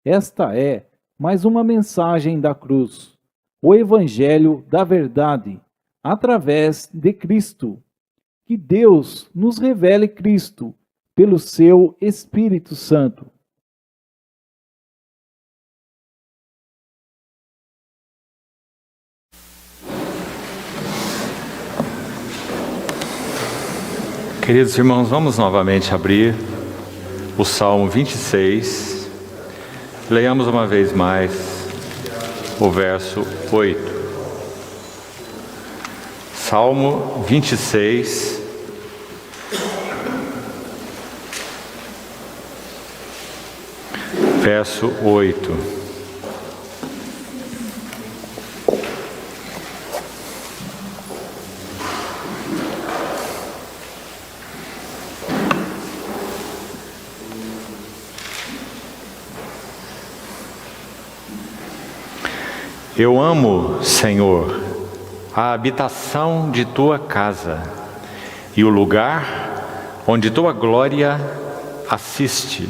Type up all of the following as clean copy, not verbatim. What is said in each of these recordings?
Esta é mais uma mensagem da cruz, o Evangelho da verdade, através de Cristo. Que Deus nos revele Cristo pelo seu Espírito Santo. Queridos irmãos, vamos novamente abrir o Salmo 26. Leiamos uma vez mais o verso 8. Salmo 26, verso 8. Eu amo, Senhor, a habitação de Tua casa e o lugar onde Tua glória assiste.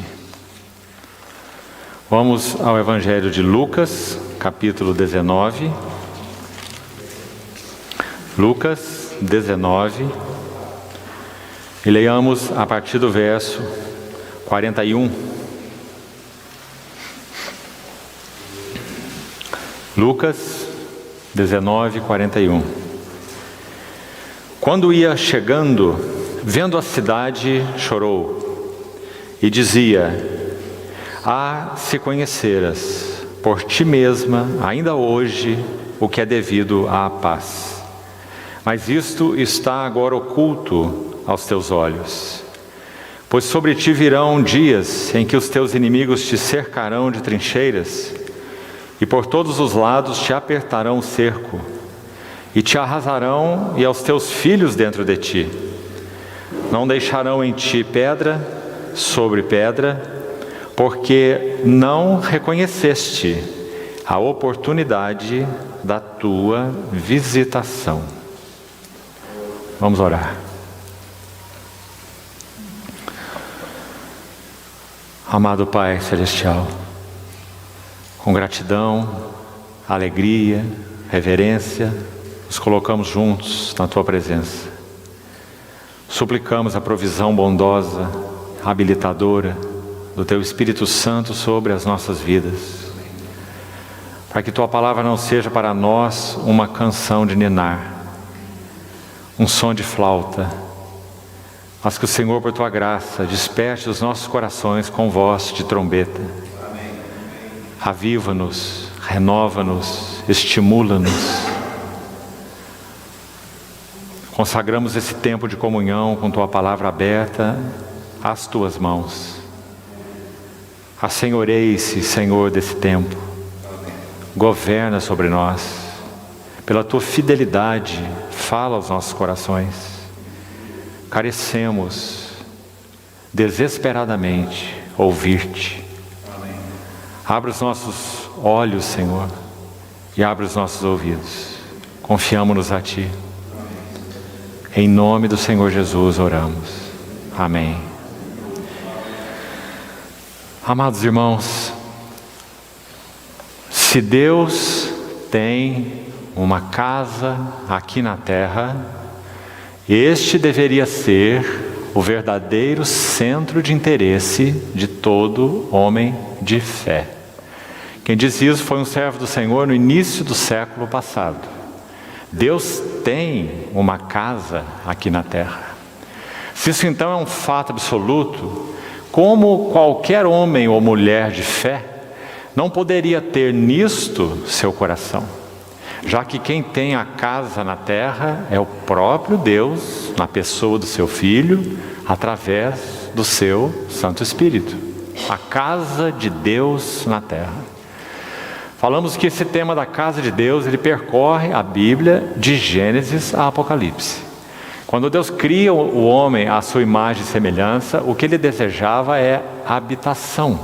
Vamos ao Evangelho de Lucas, capítulo 19. Lucas 19. E leiamos a partir do verso 41. Lucas 19, 41. Quando ia chegando, vendo a cidade, chorou e dizia: Ah, se conheceras por ti mesma, ainda hoje, o que é devido à paz. Mas isto está agora oculto aos teus olhos. Pois sobre ti virão dias em que os teus inimigos te cercarão de trincheiras, e por todos os lados te apertarão o cerco, e te arrasarão e aos teus filhos dentro de ti. Não deixarão em ti pedra sobre pedra, porque não reconheceste a oportunidade da tua visitação. Vamos orar. Amado Pai Celestial, com gratidão, alegria, reverência, nos colocamos juntos na Tua presença. Suplicamos a provisão bondosa, habilitadora do Teu Espírito Santo sobre as nossas vidas, para que Tua palavra não seja para nós uma canção de ninar, um som de flauta, mas que o Senhor, por Tua graça, desperte os nossos corações com voz de trombeta. Aviva-nos, renova-nos, estimula-nos. Consagramos esse tempo de comunhão com Tua palavra aberta às Tuas mãos. Assenhoreie-se, Senhor, desse tempo. Governa sobre nós. Pela Tua fidelidade, fala aos nossos corações. Carecemos desesperadamente ouvir-te. Abre os nossos olhos, Senhor, e abre os nossos ouvidos. Confiamo-nos a Ti. Em nome do Senhor Jesus oramos. Amém. Amados irmãos, se Deus tem uma casa aqui na terra, este deveria ser o verdadeiro centro de interesse de todo homem de fé. Quem disse isso foi um servo do Senhor no início do século passado. Deus tem uma casa aqui na terra. Se isso então é um fato absoluto, como qualquer homem ou mulher de fé não poderia ter nisto seu coração, já que quem tem a casa na terra é o próprio Deus, na pessoa do seu Filho, através do seu Santo Espírito. A casa de Deus na terra. Falamos que esse tema da casa de Deus, ele percorre a Bíblia de Gênesis a Apocalipse. Quando Deus cria o homem à sua imagem e semelhança, o que ele desejava é habitação.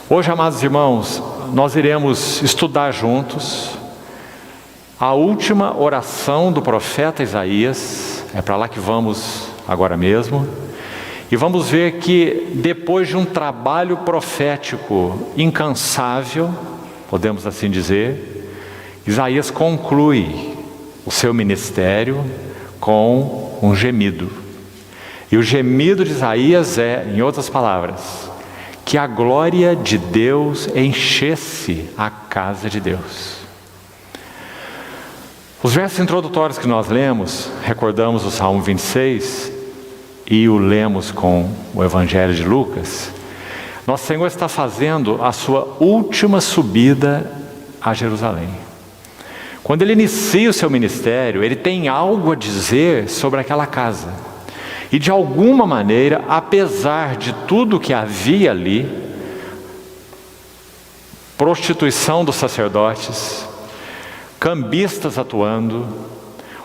Hoje, amados irmãos, nós iremos estudar juntos a última oração do profeta Isaías, é para lá que vamos agora mesmo, E vamos ver que depois de um trabalho profético incansável, podemos assim dizer, Isaías conclui o seu ministério com um gemido. E o gemido de Isaías é, em outras palavras, que a glória de Deus enchesse a casa de Deus. Os versos introdutórios que nós lemos, recordamos o Salmo 26 e o lemos com o Evangelho de Lucas. Nosso Senhor está fazendo a sua última subida a Jerusalém. Quando Ele inicia o seu ministério, Ele tem algo a dizer sobre aquela casa. E de alguma maneira, apesar de tudo que havia ali, prostituição dos sacerdotes, cambistas atuando,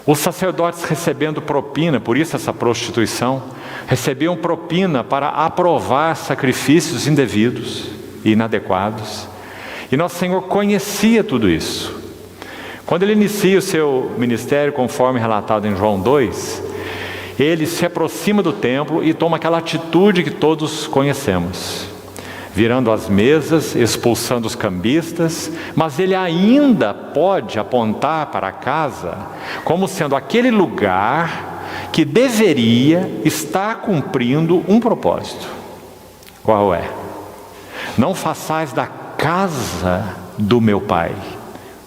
os sacerdotes recebendo propina, por isso essa prostituição, recebiam propina para aprovar sacrifícios indevidos e inadequados. E nosso Senhor conhecia tudo isso. Quando Ele inicia o seu ministério, conforme relatado em João 2, Ele se aproxima do templo e toma aquela atitude que todos conhecemos, virando as mesas, expulsando os cambistas, mas Ele ainda pode apontar para a casa como sendo aquele lugar que deveria estar cumprindo um propósito. Qual é? Não façais da casa do meu Pai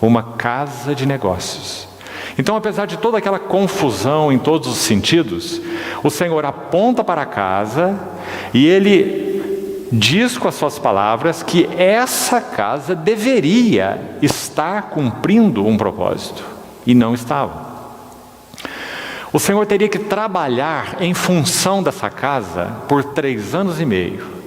uma casa de negócios. Então, apesar de toda aquela confusão em todos os sentidos, o Senhor aponta para a casa e Ele diz com as suas palavras que essa casa deveria estar cumprindo um propósito, e não estava. O Senhor teria que trabalhar em função dessa casa por 3 anos e meio.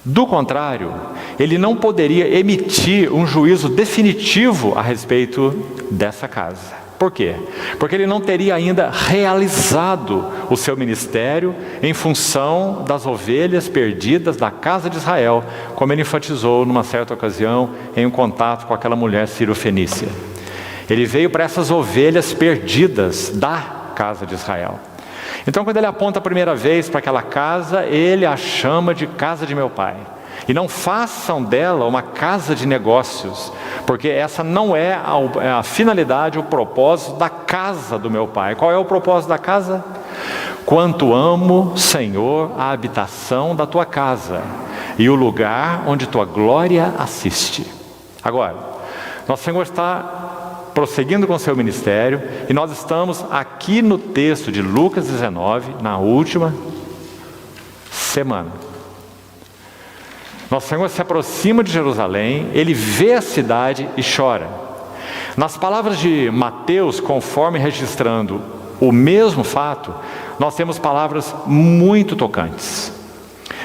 Do contrário, Ele não poderia emitir um juízo definitivo a respeito dessa casa. Por quê? Porque Ele não teria ainda realizado o seu ministério em função das ovelhas perdidas da casa de Israel, como Ele enfatizou numa certa ocasião em um contato com aquela mulher sírio-fenícia. Ele veio para essas ovelhas perdidas da casa de Israel. Então, quando Ele aponta a primeira vez para aquela casa, Ele a chama de casa de meu Pai. E não façam dela uma casa de negócios, porque essa não é a finalidade, o propósito da casa do meu Pai. Qual é o propósito da casa? Quanto amo, Senhor, a habitação da tua casa e o lugar onde tua glória assiste. Agora, nosso Senhor está prosseguindo com o seu ministério, e nós estamos aqui no texto de Lucas 19, na última semana. Nosso Senhor se aproxima de Jerusalém, Ele vê a cidade e chora. Nas palavras de Mateus, conforme registrando o mesmo fato, nós temos palavras muito tocantes.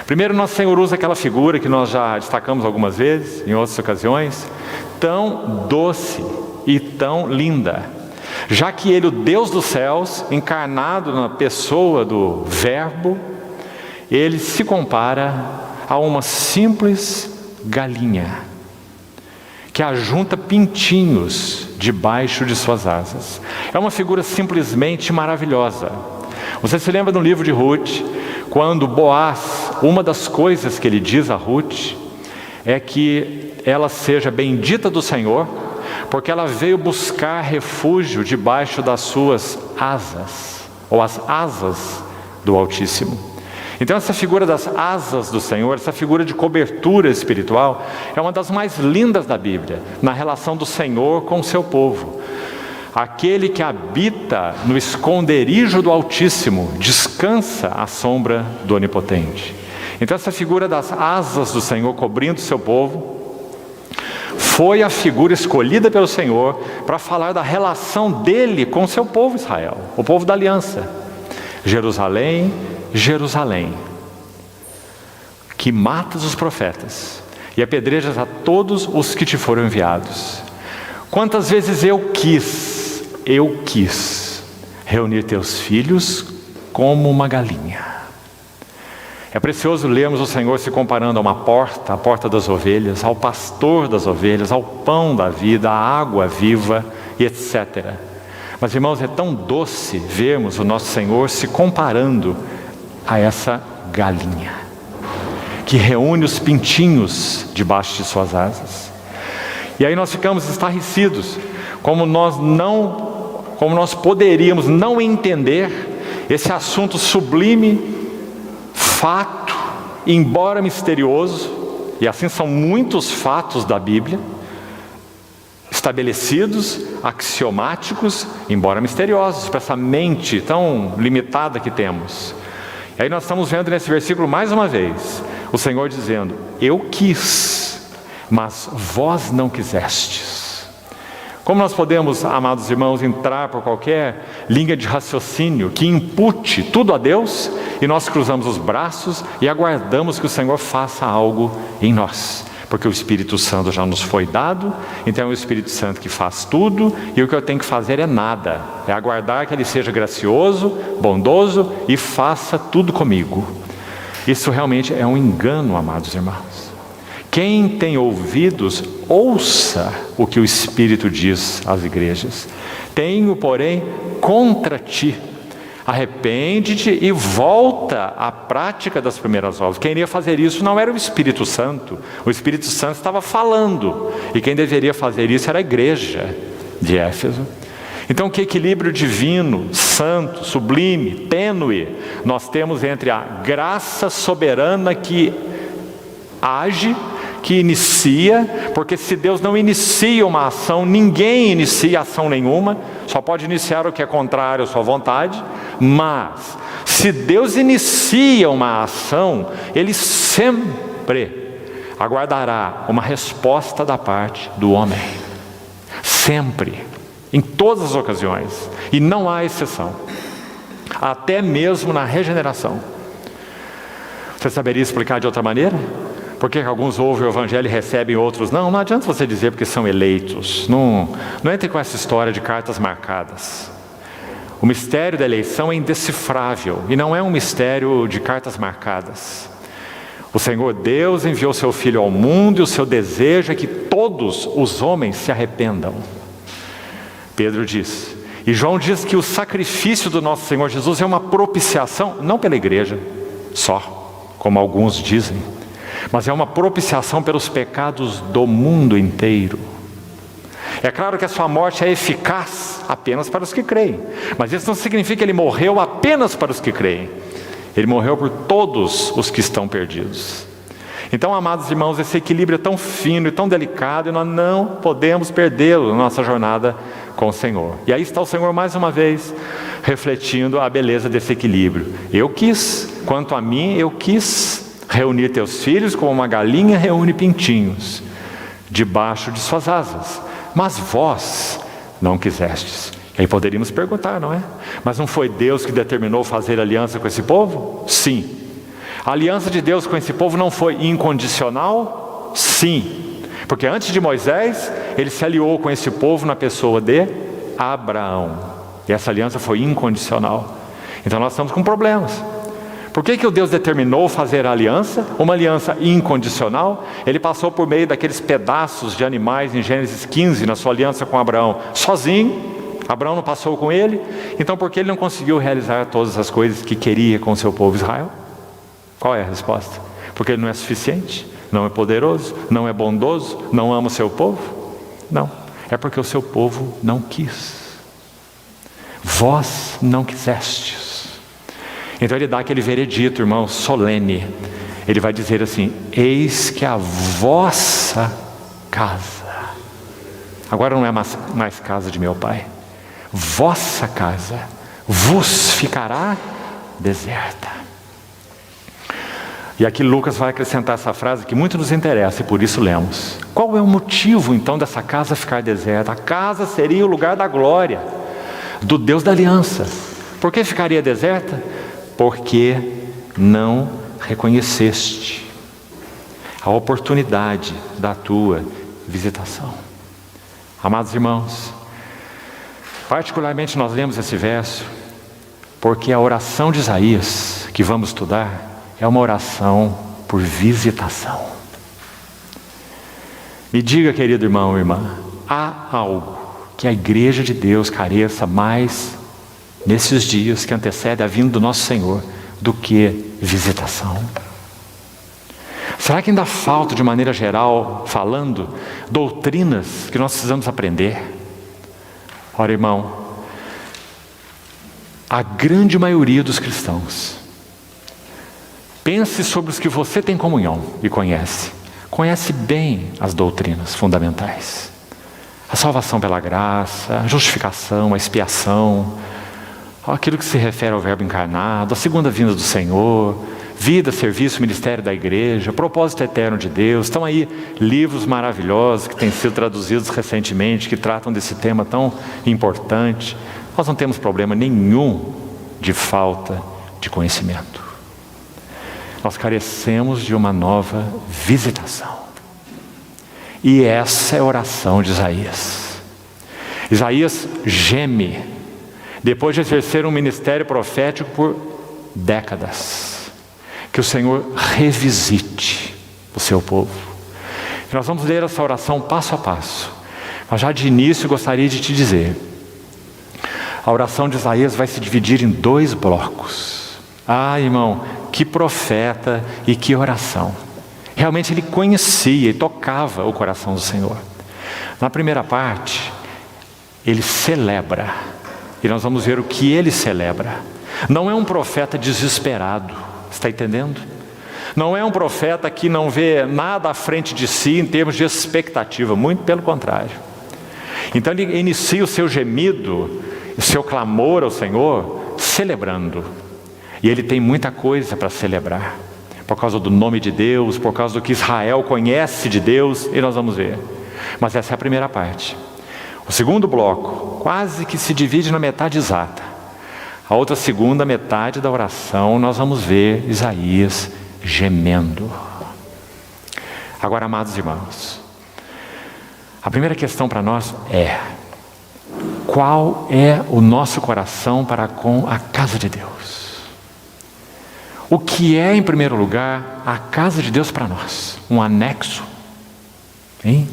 Primeiro, nosso Senhor usa aquela figura que nós já destacamos algumas vezes, em outras ocasiões, tão doce e tão linda, já que Ele, o Deus dos céus, encarnado na pessoa do Verbo, Ele se compara a uma simples galinha, que ajunta pintinhos debaixo de suas asas. É uma figura simplesmente maravilhosa. Você se lembra no livro de Ruth, quando Boaz, uma das coisas que ele diz a Ruth, é que ela seja bendita do Senhor, porque ela veio buscar refúgio debaixo das suas asas, ou as asas do Altíssimo. Então essa figura das asas do Senhor, essa figura de cobertura espiritual, é uma das mais lindas da Bíblia, na relação do Senhor com o seu povo. Aquele que habita no esconderijo do Altíssimo, descansa à sombra do Onipotente. Então essa figura das asas do Senhor cobrindo o seu povo, foi a figura escolhida pelo Senhor para falar da relação dele com o seu povo Israel, o povo da aliança. Jerusalém, Jerusalém, que matas os profetas e apedrejas a todos os que te foram enviados. Quantas vezes eu quis reunir teus filhos como uma galinha. É precioso lermos o Senhor se comparando a uma porta, a porta das ovelhas, ao pastor das ovelhas, ao pão da vida, à água viva e etc. Mas, irmãos, é tão doce vermos o nosso Senhor se comparando a essa galinha, que reúne os pintinhos debaixo de suas asas. E aí nós ficamos estarrecidos, como nós poderíamos não entender esse assunto sublime, fato, embora misterioso, e assim são muitos fatos da Bíblia, estabelecidos, axiomáticos, embora misteriosos, para essa mente tão limitada que temos. E aí nós estamos vendo nesse versículo mais uma vez, o Senhor dizendo: eu quis, mas vós não quisestes. Como nós podemos, amados irmãos, entrar por qualquer linha de raciocínio que impute tudo a Deus, e nós cruzamos os braços e aguardamos que o Senhor faça algo em nós? Porque o Espírito Santo já nos foi dado, então é o Espírito Santo que faz tudo, e o que eu tenho que fazer é nada, é aguardar que Ele seja gracioso, bondoso e faça tudo comigo. Isso realmente é um engano, amados irmãos. Quem tem ouvidos, ouça o que o Espírito diz às igrejas. Tenho, porém, contra ti. Arrepende-te e volta à prática das primeiras obras. Quem iria fazer isso não era o Espírito Santo. O Espírito Santo estava falando. E quem deveria fazer isso era a igreja de Éfeso. Então, que equilíbrio divino, santo, sublime, tênue nós temos entre a graça soberana que age, que inicia, porque se Deus não inicia uma ação, ninguém inicia ação nenhuma, só pode iniciar o que é contrário à sua vontade. Mas se Deus inicia uma ação, Ele sempre aguardará uma resposta da parte do homem, sempre, em todas as ocasiões, e não há exceção, até mesmo na regeneração. Você saberia explicar de outra maneira? Por que alguns ouvem o Evangelho e recebem, outros não? Não adianta você dizer porque são eleitos. Não entre com essa história de cartas marcadas. O mistério da eleição é indecifrável e não é um mistério de cartas marcadas. O Senhor Deus enviou seu Filho ao mundo e o seu desejo é que todos os homens se arrependam. Pedro diz, e João diz que o sacrifício do nosso Senhor Jesus é uma propiciação, não pela igreja só, como alguns dizem, mas é uma propiciação pelos pecados do mundo inteiro. É claro que a sua morte é eficaz apenas para os que creem, mas isso não significa que Ele morreu apenas para os que creem. Ele morreu por todos os que estão perdidos. Então, amados irmãos, esse equilíbrio é tão fino e tão delicado, e nós não podemos perdê-lo na nossa jornada com o Senhor. E aí está o Senhor mais uma vez refletindo a beleza desse equilíbrio. Eu quis, quanto a mim, eu quis reunir teus filhos como uma galinha reúne pintinhos debaixo de suas asas, mas vós não quisestes. E aí poderíamos perguntar, não é? Mas não foi Deus que determinou fazer aliança com esse povo? Sim. A aliança de Deus com esse povo não foi incondicional? Sim. Porque antes de Moisés, Ele se aliou com esse povo na pessoa de Abraão. E essa aliança foi incondicional. Então nós estamos com problemas. Por que o Deus determinou fazer a aliança? Uma aliança incondicional. Ele passou por meio daqueles pedaços de animais em Gênesis 15, na sua aliança com Abraão, sozinho. Abraão não passou com ele. Então por que ele não conseguiu realizar todas as coisas que queria com o seu povo Israel? Qual é a resposta? Porque ele não é suficiente, não é poderoso, não é bondoso, não ama o seu povo? Não, é porque o seu povo não quis. Vós não quisestes. Então ele dá aquele veredito, irmão, solene. Ele vai dizer assim: eis que a vossa casa, agora não é mais casa de meu pai, vossa casa vos ficará deserta. E aqui Lucas vai acrescentar essa frase que muito nos interessa e por isso lemos. Qual é o motivo então dessa casa ficar deserta? A casa seria o lugar da glória, do Deus da aliança. Por que ficaria deserta? Porque não reconheceste a oportunidade da tua visitação. Amados irmãos, particularmente nós lemos esse verso porque a oração de Isaías, que vamos estudar, é uma oração por visitação. Me diga, querido irmão e irmã, há algo que a igreja de Deus careça mais nesses dias que antecedem a vinda do nosso Senhor do que visitação? Será que ainda falta, de maneira geral, falando, doutrinas que nós precisamos aprender? Ora, irmão, a grande maioria dos cristãos, pense sobre os que você tem comunhão e conhece bem as doutrinas fundamentais. A salvação pela graça, a justificação, a expiação, aquilo que se refere ao verbo encarnado, a segunda vinda do Senhor, vida, serviço, ministério da igreja, propósito eterno de Deus. Estão aí livros maravilhosos que têm sido traduzidos recentemente, que tratam desse tema tão importante. Nós não temos problema nenhum de falta de conhecimento. Nós carecemos de uma nova visitação. E essa é a oração de Isaías. Isaías geme, depois de exercer um ministério profético por décadas, que o Senhor revisite o seu povo. E nós vamos ler essa oração passo a passo. Mas já de início gostaria de te dizer, a oração de Isaías vai se dividir em 2 blocos. Ah, irmão, que profeta e que oração. Realmente ele conhecia e tocava o coração do Senhor. Na primeira parte, ele celebra. E nós vamos ver o que ele celebra. Não é um profeta desesperado. Está entendendo? Não é um profeta que não vê nada à frente de si em termos de expectativa, muito pelo contrário. Então ele inicia o seu gemido, o seu clamor ao Senhor, celebrando. E ele tem muita coisa para celebrar, por causa do nome de Deus, por causa do que Israel conhece de Deus, e nós vamos ver. Mas essa é a primeira parte. O segundo bloco, quase que se divide na metade exata. A outra segunda metade da oração, nós vamos ver Isaías gemendo. Agora, amados irmãos, a primeira questão para nós é: qual é o nosso coração para com a casa de Deus? O que é, em primeiro lugar, a casa de Deus para nós? Um anexo? Hein?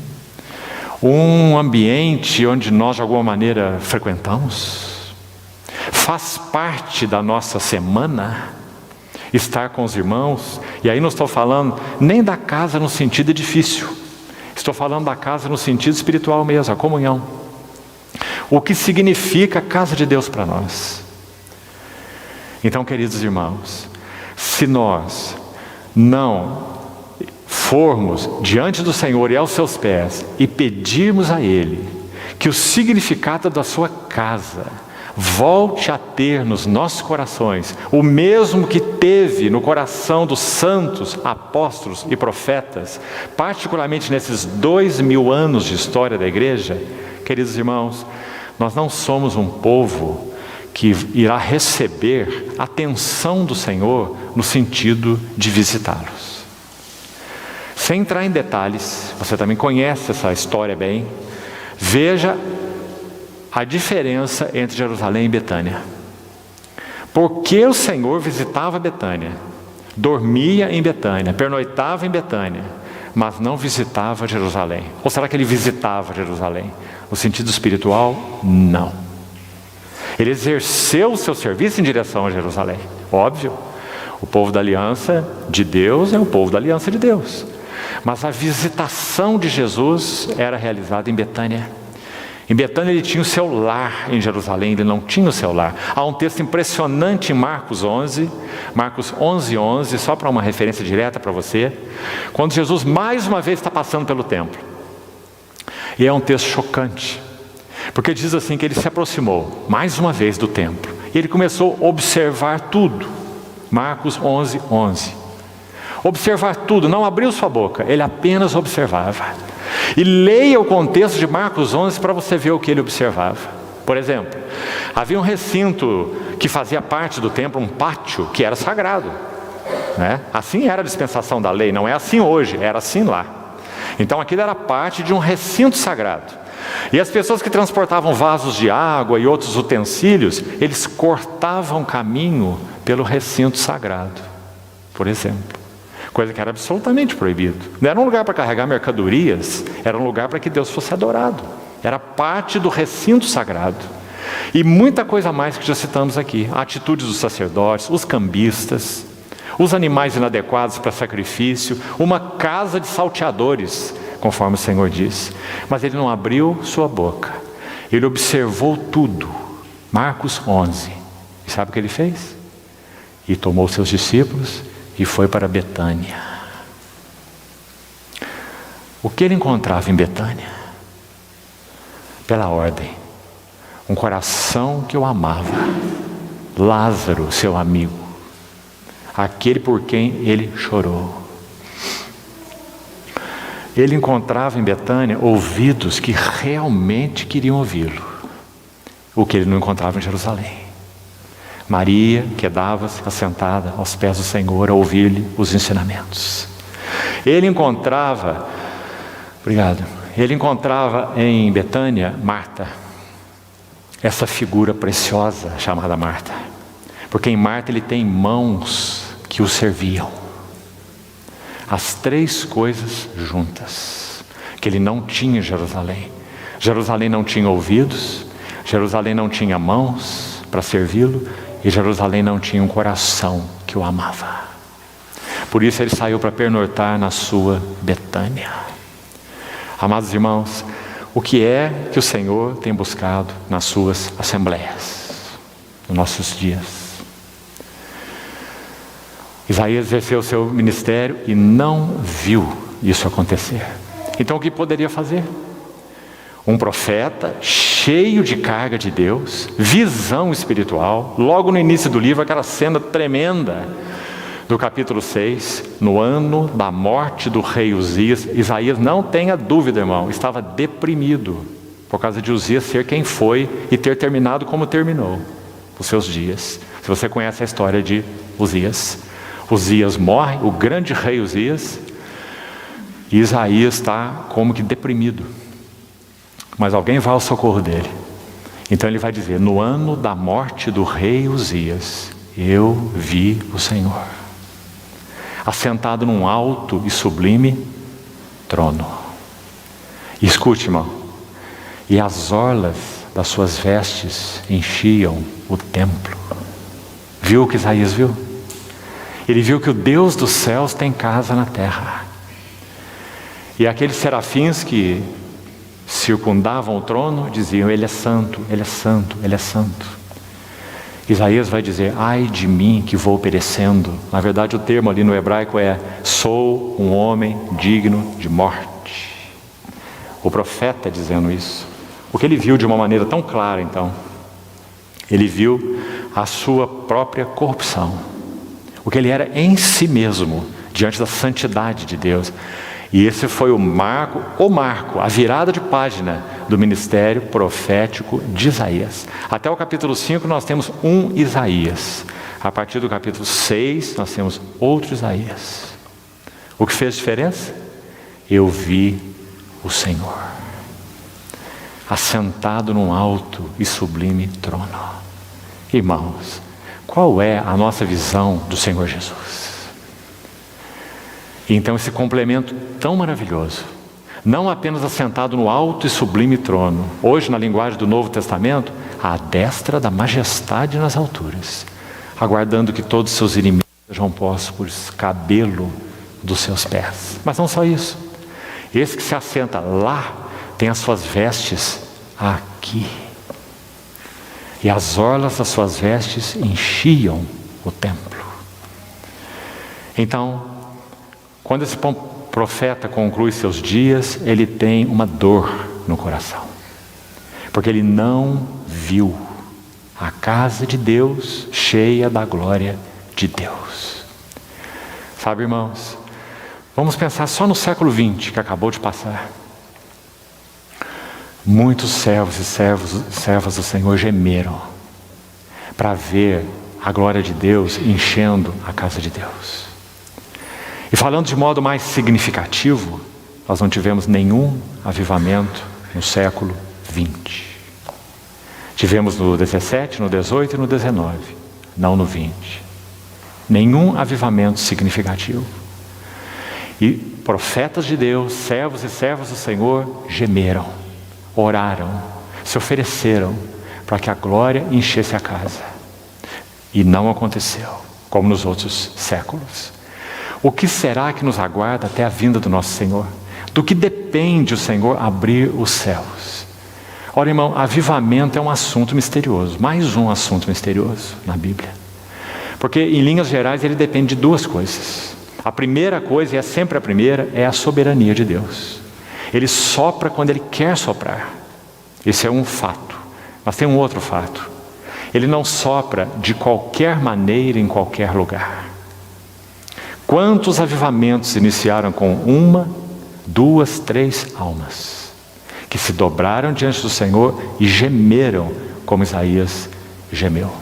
Um ambiente onde nós, de alguma maneira, frequentamos? Faz parte da nossa semana estar com os irmãos? E aí não estou falando nem da casa no sentido edifício, estou falando da casa no sentido espiritual mesmo, a comunhão. O que significa a casa de Deus para nós? Então, queridos irmãos, se nós não formos diante do Senhor e aos seus pés e pedirmos a Ele que o significado da sua casa volte a ter nos nossos corações o mesmo que teve no coração dos santos, apóstolos e profetas, particularmente nesses 2000 anos de história da igreja, queridos irmãos, nós não somos um povo que irá receber a atenção do Senhor no sentido de visitá-los. Sem entrar em detalhes, você também conhece essa história bem, veja a diferença entre Jerusalém e Betânia. Por que o Senhor visitava Betânia, dormia em Betânia, pernoitava em Betânia, mas não visitava Jerusalém? Ou será que ele visitava Jerusalém? No sentido espiritual, não. Ele exerceu o seu serviço em direção a Jerusalém. Óbvio, o povo da aliança de Deus é o povo da aliança de Deus. Mas a visitação de Jesus era realizada em Betânia. Em Betânia ele tinha o seu lar, em Jerusalém ele não tinha o seu lar. Há um texto impressionante em Marcos 11:11, só para uma referência direta para você, quando Jesus mais uma vez está passando pelo templo. E é um texto chocante, porque diz assim que ele se aproximou mais uma vez do templo, e ele começou a observar tudo. Marcos 11:11. Observar tudo, não abriu sua boca, ele apenas observava. E leia o contexto de Marcos 11 para você ver o que ele observava. Por exemplo, havia um recinto que fazia parte do templo, um pátio que era sagrado, né? Assim era a dispensação da lei, não é assim hoje, era assim lá. Então aquilo era parte de um recinto sagrado. E as pessoas que transportavam vasos de água e outros utensílios, eles cortavam caminho pelo recinto sagrado, por exemplo. Coisa que era absolutamente proibido. Não era um lugar para carregar mercadorias, era um lugar para que Deus fosse adorado. Era parte do recinto sagrado. E muita coisa mais que já citamos aqui. A atitude dos sacerdotes, os cambistas, os animais inadequados para sacrifício, uma casa de salteadores, conforme o Senhor disse. Mas ele não abriu sua boca. Ele observou tudo. Marcos 11. E sabe o que ele fez? E tomou seus discípulos e foi para Betânia. O que ele encontrava em Betânia? Pela ordem, um coração que o amava, Lázaro, seu amigo, aquele por quem ele chorou. Ele encontrava em Betânia ouvidos que realmente queriam ouvi-lo, o que ele não encontrava em Jerusalém. Maria quedava-se assentada aos pés do Senhor a ouvir-lhe os ensinamentos. Ele encontrava em Betânia Marta, essa figura preciosa chamada Marta, porque em Marta ele tem mãos que o serviam. As três coisas juntas, que ele não tinha em Jerusalém. Jerusalém não tinha ouvidos, Jerusalém não tinha mãos para servi-lo, e Jerusalém não tinha um coração que o amava. Por isso ele saiu para pernoitar na sua Betânia. Amados irmãos, o que é que o Senhor tem buscado nas suas assembleias, nos nossos dias? Isaías exerceu o seu ministério e não viu isso acontecer. Então o que poderia fazer? Um profeta cheio de carga de Deus, visão espiritual, logo no início do livro, aquela cena tremenda do capítulo 6, no ano da morte do rei Uzias. Isaías, não tenha dúvida, irmão, estava deprimido por causa de Uzias ser quem foi e ter terminado como terminou os seus dias. Se você conhece a história de Uzias, Uzias morre, o grande rei Uzias, e Isaías está como que deprimido. Mas alguém vai ao socorro dele. Então ele vai dizer: no ano da morte do rei Uzias, eu vi o Senhor assentado num alto e sublime trono. E escute, irmão, e as orlas das suas vestes enchiam o templo. Viu o que Isaías viu? Ele viu que o Deus dos céus tem casa na terra. E aqueles serafins que circundavam o trono diziam: Ele é santo, Ele é santo, Ele é santo. Isaías vai dizer: ai de mim que vou perecendo. Na verdade o termo ali no hebraico é: sou um homem digno de morte. O profeta dizendo isso. O que ele viu de uma maneira tão clara então? Ele viu a sua própria corrupção, o que ele era em si mesmo, diante da santidade de Deus. E esse foi o marco, a virada de página do ministério profético de Isaías. Até o capítulo 5 nós temos um Isaías. A partir do capítulo 6 nós temos outro Isaías. O que fez diferença? Eu vi o Senhor assentado num alto e sublime trono. Irmãos, qual é a nossa visão do Senhor Jesus? Então esse complemento tão maravilhoso, não apenas assentado no alto e sublime trono, hoje na linguagem do Novo Testamento, à destra da majestade nas alturas, aguardando que todos os seus inimigos sejam postos por escabelo dos seus pés. Mas não só isso, esse que se assenta lá tem as suas vestes aqui, e as orlas das suas vestes enchiam o templo. Então, quando esse profeta conclui seus dias, ele tem uma dor no coração, porque ele não viu a casa de Deus cheia da glória de Deus. Sabe, irmãos, vamos pensar só no século XX que acabou de passar. Muitos servos e servas do Senhor gemeram para ver a glória de Deus enchendo a casa de Deus. E falando de modo mais significativo, nós não tivemos nenhum avivamento no século XX. Tivemos no 17, no 18 e no 19, não no 20. Nenhum avivamento significativo. E profetas de Deus, servos e servas do Senhor, gemeram, oraram, se ofereceram para que a glória enchesse a casa. E não aconteceu, como nos outros séculos. O que será que nos aguarda até a vinda do nosso Senhor? Do que depende o Senhor abrir os céus? Ora, irmão, avivamento é um assunto misterioso, mais um assunto misterioso na Bíblia. Porque, em linhas gerais, ele depende de duas coisas. A primeira coisa, e é sempre a primeira, é a soberania de Deus. Ele sopra quando Ele quer soprar. Esse é um fato. Mas tem um outro fato. Ele não sopra de qualquer maneira, em qualquer lugar. Quantos avivamentos iniciaram com 1, 2, 3 almas que se dobraram diante do Senhor e gemeram como Isaías gemeu?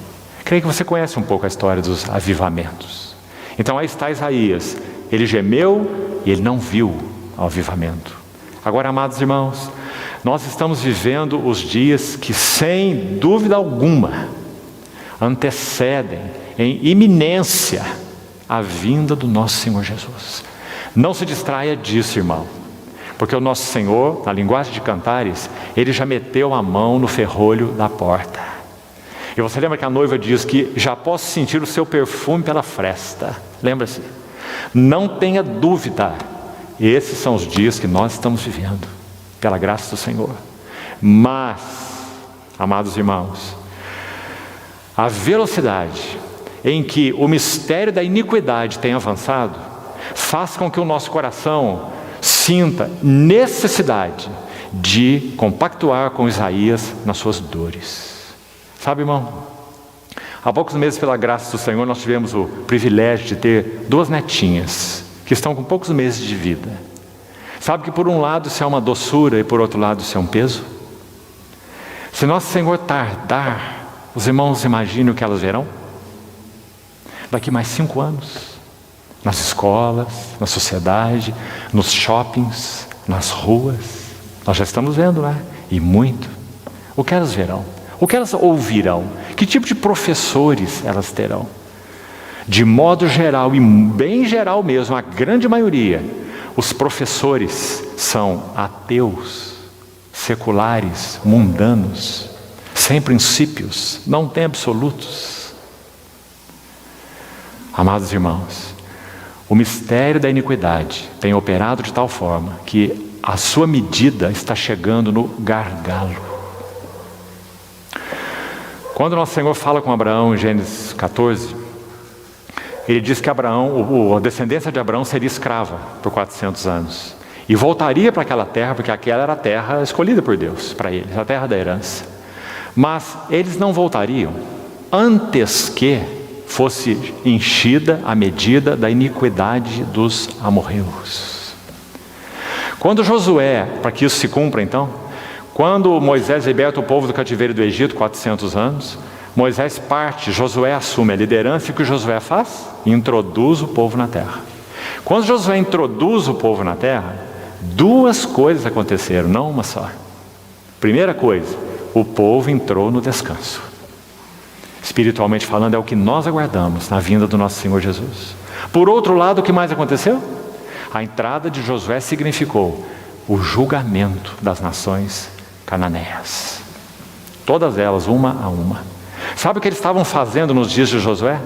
Creio que você conhece um pouco a história dos avivamentos. Então aí está Isaías. Ele gemeu e ele não viu o avivamento. Agora, amados irmãos, nós estamos vivendo os dias que, sem dúvida alguma, antecedem em iminência a vinda do nosso Senhor Jesus. Não se distraia disso, irmão, porque o nosso Senhor, na linguagem de Cantares, Ele já meteu a mão no ferrolho da porta. E você lembra que a noiva diz que já posso sentir o seu perfume pela fresta. Lembra-se? Não tenha dúvida, esses são os dias que nós estamos vivendo, pela graça do Senhor. Mas, amados irmãos, a velocidade em que o mistério da iniquidade tem avançado, faz com que o nosso coração sinta necessidade de compactuar com Isaías nas suas dores. Sabe, irmão, há poucos meses, pela graça do Senhor, nós tivemos o privilégio de ter 2 netinhas, que estão com poucos meses de vida. Sabe que por um lado isso é uma doçura e por outro lado isso é um peso? Se nosso Senhor tardar, os irmãos imaginam o que elas verão? Daqui mais 5 anos, nas escolas, na sociedade, nos shoppings, nas ruas, nós já estamos vendo lá, e muito. O que elas verão? O que elas ouvirão? Que tipo de professores elas terão? De modo geral, e bem geral mesmo, a grande maioria, os professores são ateus, seculares, mundanos, sem princípios, não tem absolutos. Amados irmãos, o mistério da iniquidade tem operado de tal forma que a sua medida está chegando no gargalo. Quando nosso Senhor fala com Abraão em Gênesis 14, ele diz que Abraão, a descendência de Abraão seria escrava por 400 anos. E voltaria para aquela terra, porque aquela era a terra escolhida por Deus para eles, a terra da herança. Mas eles não voltariam antes que fosse enchida a medida da iniquidade dos amorreus. Quando Josué, para que isso se cumpra então, quando Moisés liberta o povo do cativeiro do Egito, 400 anos, Moisés parte, Josué assume a liderança, e o que Josué faz? Introduz o povo na terra. Quando Josué introduz o povo na terra, 2 coisas aconteceram, não uma só. Primeira coisa, o povo entrou no descanso. Espiritualmente falando, é o que nós aguardamos na vinda do nosso Senhor Jesus. Por outro lado, o que mais aconteceu? A entrada de Josué significou o julgamento das nações cananeias. Todas elas, uma a uma. Sabe o que eles estavam fazendo nos dias de Josué?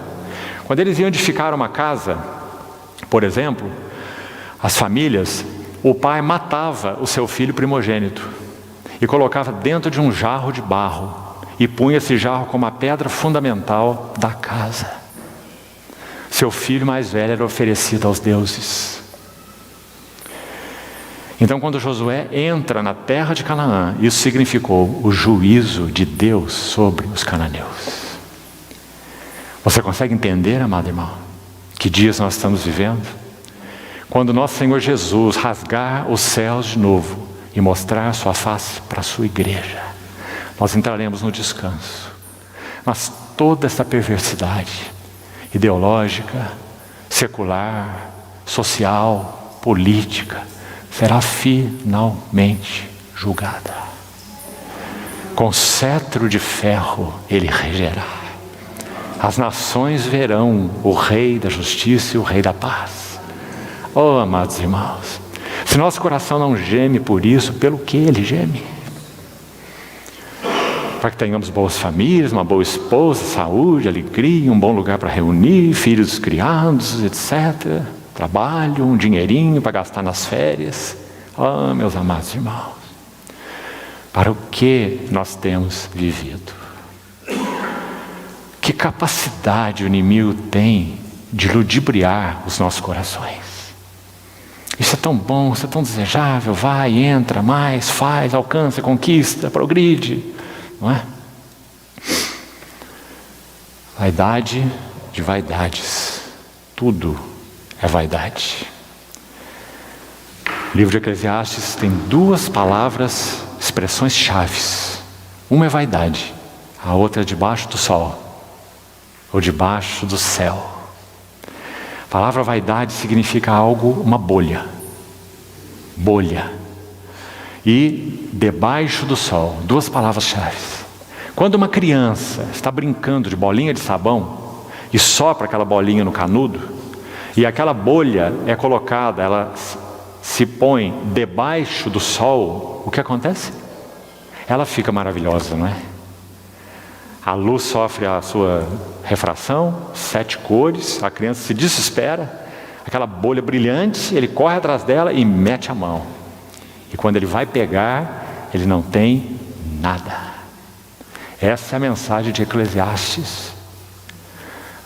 Quando eles iam edificar uma casa, por exemplo, as famílias, o pai matava o seu filho primogênito e colocava dentro de um jarro de barro e punha esse jarro como a pedra fundamental da casa. Seu filho mais velho era oferecido aos deuses. Então, quando Josué entra na terra de Canaã, isso significou o juízo de Deus sobre os cananeus. Você consegue entender, amado irmão, que dias nós estamos vivendo? Quando nosso Senhor Jesus rasgar os céus de novo e mostrar sua face para a sua igreja, nós entraremos no descanso. Mas toda essa perversidade ideológica, secular, social, política, será finalmente julgada. Com cetro de ferro ele regerá. As nações verão o Rei da Justiça e o Rei da Paz. Oh, amados irmãos, se nosso coração não geme por isso, pelo que ele geme? para que tenhamos boas famílias, uma boa esposa, saúde, alegria, um bom lugar para reunir, filhos criados, etc. Trabalho, um dinheirinho para gastar nas férias. Ah, meus amados irmãos, para o que nós temos vivido? Que capacidade o inimigo tem de ludibriar os nossos corações. Isso é tão bom, isso é tão desejável, vai, entra, mais, faz, alcança, conquista, progride, não é? Vaidade de vaidades, tudo é vaidade. O livro de Eclesiastes tem duas palavras, expressões chaves. Uma é vaidade, a outra é debaixo do sol, ou debaixo do céu. A palavra vaidade significa algo, uma bolha. Bolha. E debaixo do sol, duas palavras-chave. Quando uma criança está brincando de bolinha de sabão e sopra aquela bolinha no canudo, e aquela bolha é colocada, ela se põe debaixo do sol, o que acontece? Ela fica maravilhosa, não é? A luz sofre a sua refração, 7 cores, a criança se desespera, aquela bolha brilhante, ele corre atrás dela e mete a mão. E quando ele vai pegar, ele não tem nada. Essa é a mensagem de Eclesiastes.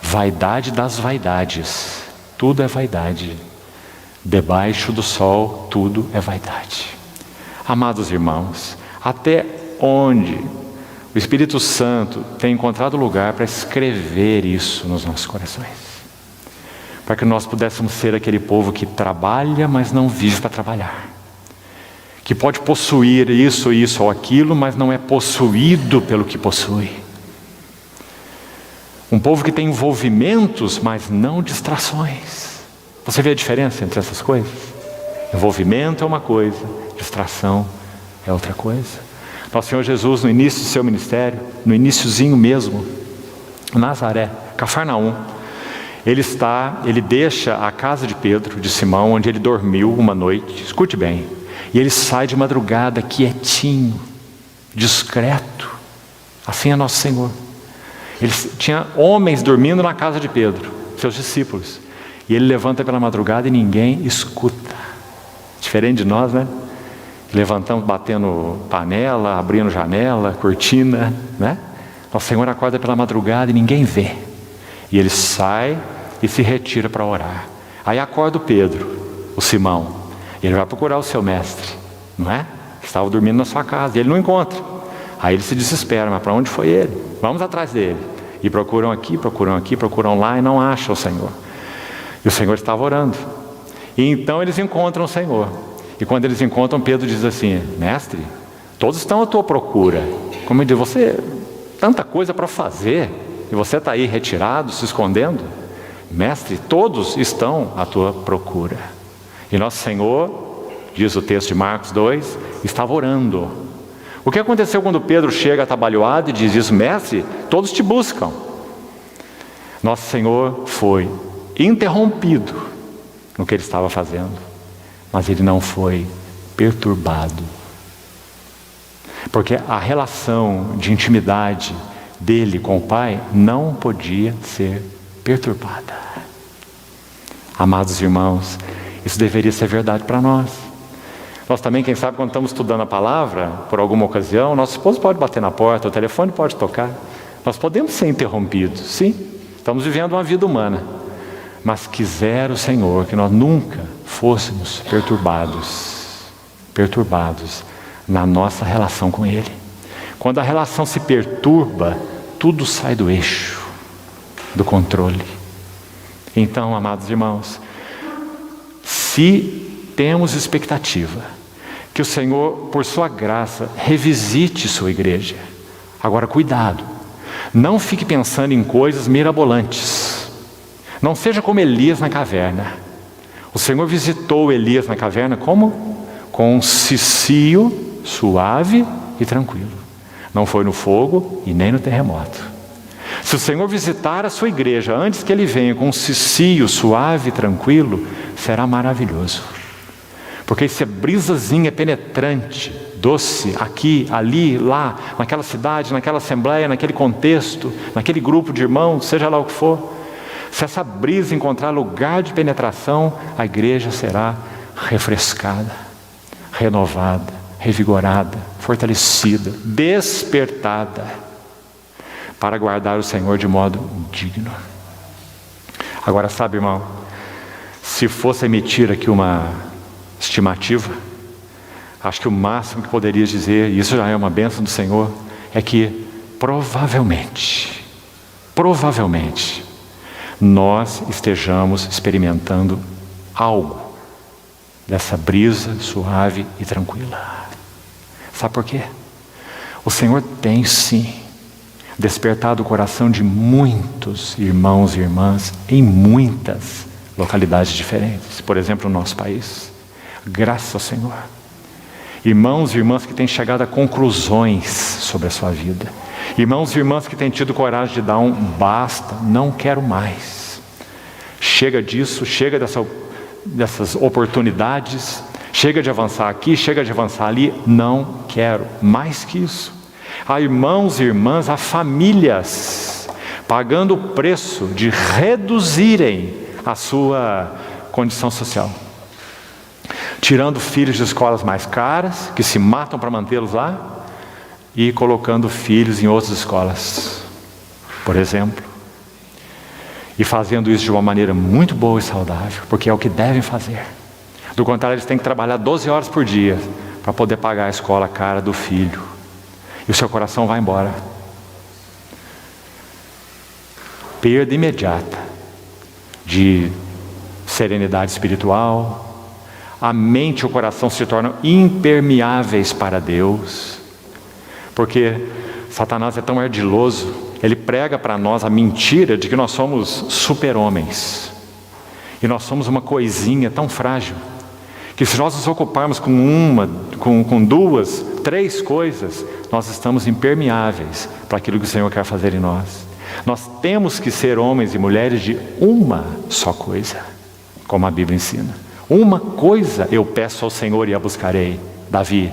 Vaidade das vaidades, tudo é vaidade. Debaixo do sol, tudo é vaidade. Amados irmãos, até onde o Espírito Santo tem encontrado lugar para escrever isso nos nossos corações, para que nós pudéssemos ser aquele povo que trabalha, mas não vive para trabalhar, que pode possuir isso ou aquilo, mas não é possuído pelo que possui. Um povo que tem envolvimentos, mas não distrações. Você vê a diferença entre essas coisas? Envolvimento é uma coisa, distração é outra coisa. Nosso Senhor Jesus, no início do seu ministério, no iniciozinho mesmo, Nazaré, Cafarnaum, ele deixa a casa de Pedro, de Simão, onde ele dormiu uma noite, escute bem, e ele sai de madrugada quietinho, discreto. Assim é nosso Senhor. Ele tinha homens dormindo na casa de Pedro, seus discípulos, e ele levanta pela madrugada e ninguém escuta. Diferente de nós, né? Levantamos batendo panela, abrindo janela, cortina, né? Nosso Senhor acorda pela madrugada e ninguém vê. E ele sai e se retira para orar. Aí acorda o Pedro, o Simão, e ele vai procurar o seu mestre, não é? Que estava dormindo na sua casa, e ele não encontra. Aí ele se desespera, mas para onde foi ele? Vamos atrás dele. E procuram aqui, procuram lá e não acham o Senhor. E o Senhor estava orando. E então eles encontram o Senhor. E quando eles encontram, Pedro diz assim: mestre, todos estão à tua procura. Como eu digo, você, tanta coisa para fazer, e você está aí retirado, se escondendo? Mestre, todos estão à tua procura. E nosso Senhor, diz o texto de Marcos 2, estava orando. O que aconteceu quando Pedro chega atabalhoado e diz isso? Mestre, todos te buscam. Nosso Senhor foi interrompido no que ele estava fazendo, mas ele não foi perturbado, porque a relação de intimidade dele com o Pai não podia ser perturbada. Amados irmãos, isso deveria ser verdade para nós. Nós também, quem sabe, quando estamos estudando a palavra, por alguma ocasião, nosso esposo pode bater na porta, o telefone pode tocar. Nós podemos ser interrompidos, sim, estamos vivendo uma vida humana, mas quisera o Senhor que nós nunca fôssemos perturbados na nossa relação com Ele. Quando a relação se perturba, tudo sai do eixo, do controle. Então, amados irmãos, se temos expectativa que o Senhor, por sua graça, revisite sua igreja, agora cuidado, não fique pensando em coisas mirabolantes. Não seja como Elias na caverna. O Senhor visitou Elias na caverna como? Com um cicio suave e tranquilo. Não foi no fogo e nem no terremoto. Se o Senhor visitar a sua igreja antes que Ele venha com um cicio suave e tranquilo, será maravilhoso. Porque essa brisazinha penetrante doce, aqui, ali, lá, naquela cidade, naquela assembleia, naquele contexto, naquele grupo de irmãos, seja lá o que for, se essa brisa encontrar lugar de penetração, a igreja será refrescada, renovada, revigorada, fortalecida, despertada, para guardar o Senhor de modo digno. Agora, sabe, irmão, se fosse emitir aqui uma estimativa, acho que o máximo que poderia dizer, e isso já é uma bênção do Senhor, é que provavelmente, nós estejamos experimentando algo dessa brisa suave e tranquila. Sabe por quê? O Senhor tem sim despertado o coração de muitos irmãos e irmãs em muitas localidades diferentes. Por exemplo, no nosso país. Graças ao Senhor. Irmãos e irmãs que têm chegado a conclusões sobre a sua vida. Irmãos e irmãs que têm tido coragem de dar um basta, não quero mais. Chega disso, chega dessas oportunidades, chega de avançar aqui, chega de avançar ali, não quero mais que isso. Há irmãos e irmãs, há famílias pagando o preço de reduzirem a sua condição social, tirando filhos de escolas mais caras, que se matam para mantê-los lá, e colocando filhos em outras escolas, por exemplo, e fazendo isso de uma maneira muito boa e saudável, porque é o que devem fazer. Do contrário, eles têm que trabalhar 12 horas por dia para poder pagar a escola cara do filho, e o seu coração vai embora. Perda imediata de serenidade espiritual, a mente e o coração se tornam impermeáveis para Deus, porque Satanás é tão ardiloso, ele prega para nós a mentira de que nós somos super-homens, e nós somos uma coisinha tão frágil, que se nós nos ocuparmos com duas, três coisas, nós estamos impermeáveis para aquilo que o Senhor quer fazer em nós. Nós temos que ser homens e mulheres de uma só coisa, como a Bíblia ensina. Uma coisa eu peço ao Senhor e a buscarei, Davi.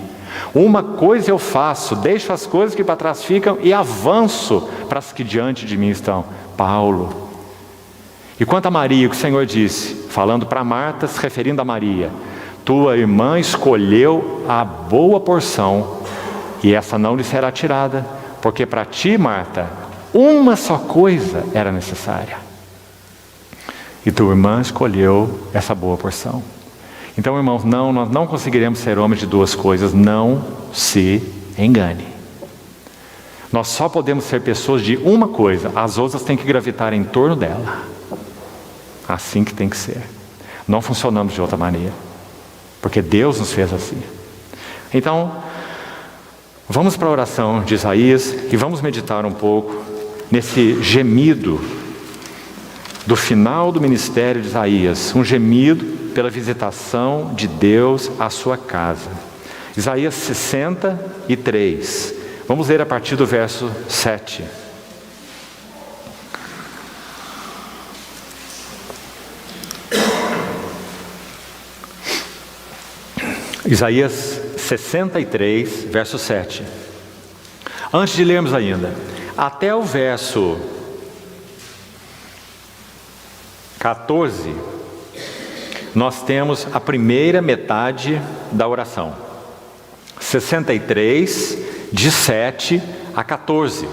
Uma coisa eu faço, deixo as coisas que para trás ficam e avanço para as que diante de mim estão, Paulo. E quanto a Maria, o que o Senhor disse, falando para Marta, se referindo a Maria, tua irmã escolheu a boa porção, e essa não lhe será tirada, porque para ti, Marta, uma só coisa era necessária, e tua irmã escolheu essa boa porção. Então, irmãos, nós não conseguiremos ser homens de duas coisas, não se engane. Nós só podemos ser pessoas de uma coisa, as outras têm que gravitar em torno dela. Assim que tem que ser. Não funcionamos de outra maneira, porque Deus nos fez assim. Então, vamos para a oração de Isaías e vamos meditar um pouco nesse gemido do final do ministério de Isaías, um gemido pela visitação de Deus à sua casa. Isaías 63. Vamos ler a partir do verso 7. Isaías 63, verso 7. Antes de lermos ainda, até o verso 14, nós temos a primeira metade da oração. 63, de 7 a 14.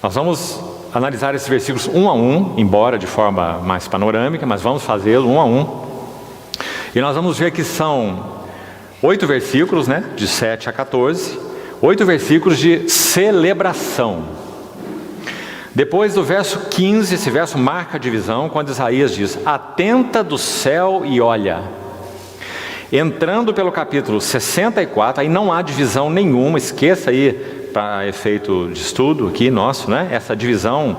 Nós vamos analisar esses versículos um a um, embora de forma mais panorâmica, mas vamos fazê-lo um a um. E nós vamos ver que são 8 versículos, de 7 a 14, 8 versículos de celebração. Depois do verso 15, esse verso marca a divisão, quando Isaías diz, atenta do céu e olha. Entrando pelo capítulo 64, aí não há divisão nenhuma, esqueça aí, para efeito de estudo aqui nosso, essa divisão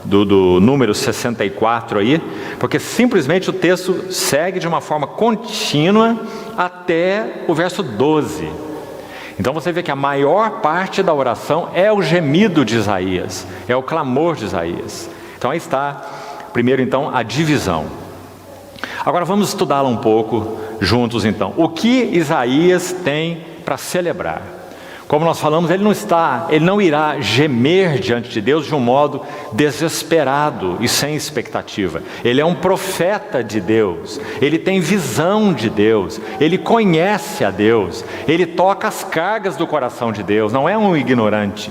do número 64 aí, porque simplesmente o texto segue de uma forma contínua até o verso 12. Então você vê que a maior parte da oração é o gemido de Isaías, é o clamor de Isaías. Então aí está, primeiro então, a divisão. Agora vamos estudá-la um pouco juntos então. O que Isaías tem para para celebrar. Como nós falamos, ele não irá gemer diante de Deus de um modo desesperado e sem expectativa. Ele é um profeta de Deus, ele tem visão de Deus, ele conhece a Deus, ele toca as cargas do coração de Deus, não é um ignorante.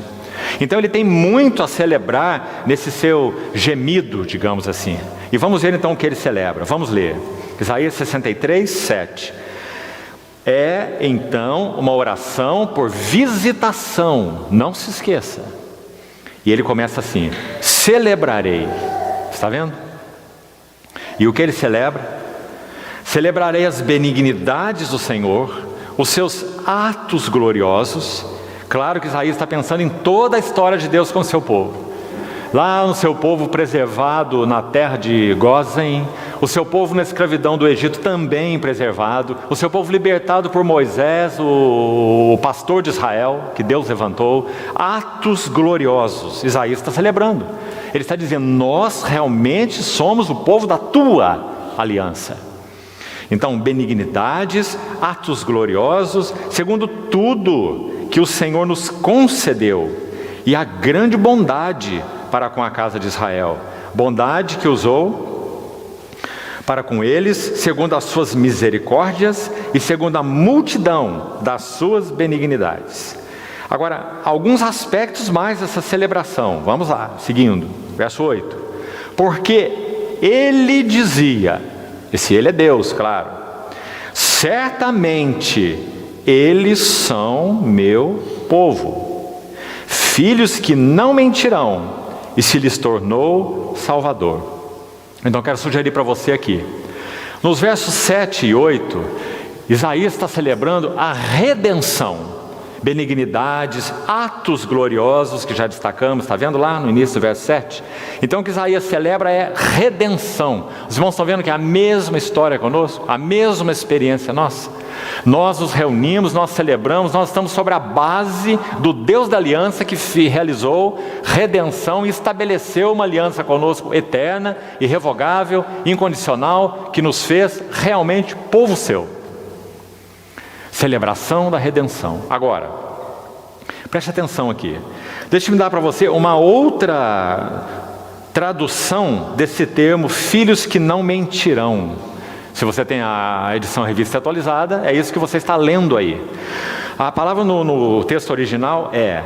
Então ele tem muito a celebrar nesse seu gemido, digamos assim. E vamos ver então o que ele celebra. Vamos ler. Isaías 63, 7. É então uma oração por visitação, não se esqueça. E ele começa assim: celebrarei. Está vendo? E o que ele celebra? Celebrarei as benignidades do Senhor, os seus atos gloriosos. Claro que Isaías está pensando em toda a história de Deus com o seu povo. Lá no seu povo preservado na terra de Gósen, o seu povo na escravidão do Egito também preservado, o seu povo libertado por Moisés, o pastor de Israel, que Deus levantou, atos gloriosos. Isaías está celebrando, ele está dizendo: nós realmente somos o povo da tua aliança. Então, benignidades, atos gloriosos, segundo tudo que o Senhor nos concedeu, e a grande bondade para com a casa de Israel, bondade que usou para com eles, segundo as suas misericórdias e segundo a multidão das suas benignidades. Agora, alguns aspectos mais dessa celebração, vamos lá, seguindo, verso 8. Porque ele dizia, esse ele é Deus, claro, certamente eles são meu povo, filhos que não mentirão, e se lhes tornou Salvador. Então quero sugerir para você aqui, nos versos 7 e 8, Isaías está celebrando a redenção, benignidades, atos gloriosos que já destacamos, está vendo lá no início do verso 7? Então o que Isaías celebra é redenção. Os irmãos estão vendo que é a mesma história conosco, a mesma experiência nossa. Nós nos reunimos, nós celebramos, nós estamos sobre a base do Deus da aliança que realizou redenção e estabeleceu uma aliança conosco eterna, irrevogável, incondicional, que nos fez realmente povo seu. Celebração da redenção. Agora, preste atenção aqui. Deixa-me dar para você uma outra tradução desse termo, filhos que não mentirão. Se você tem a edição revista atualizada, é isso que você está lendo aí. A palavra no texto original é: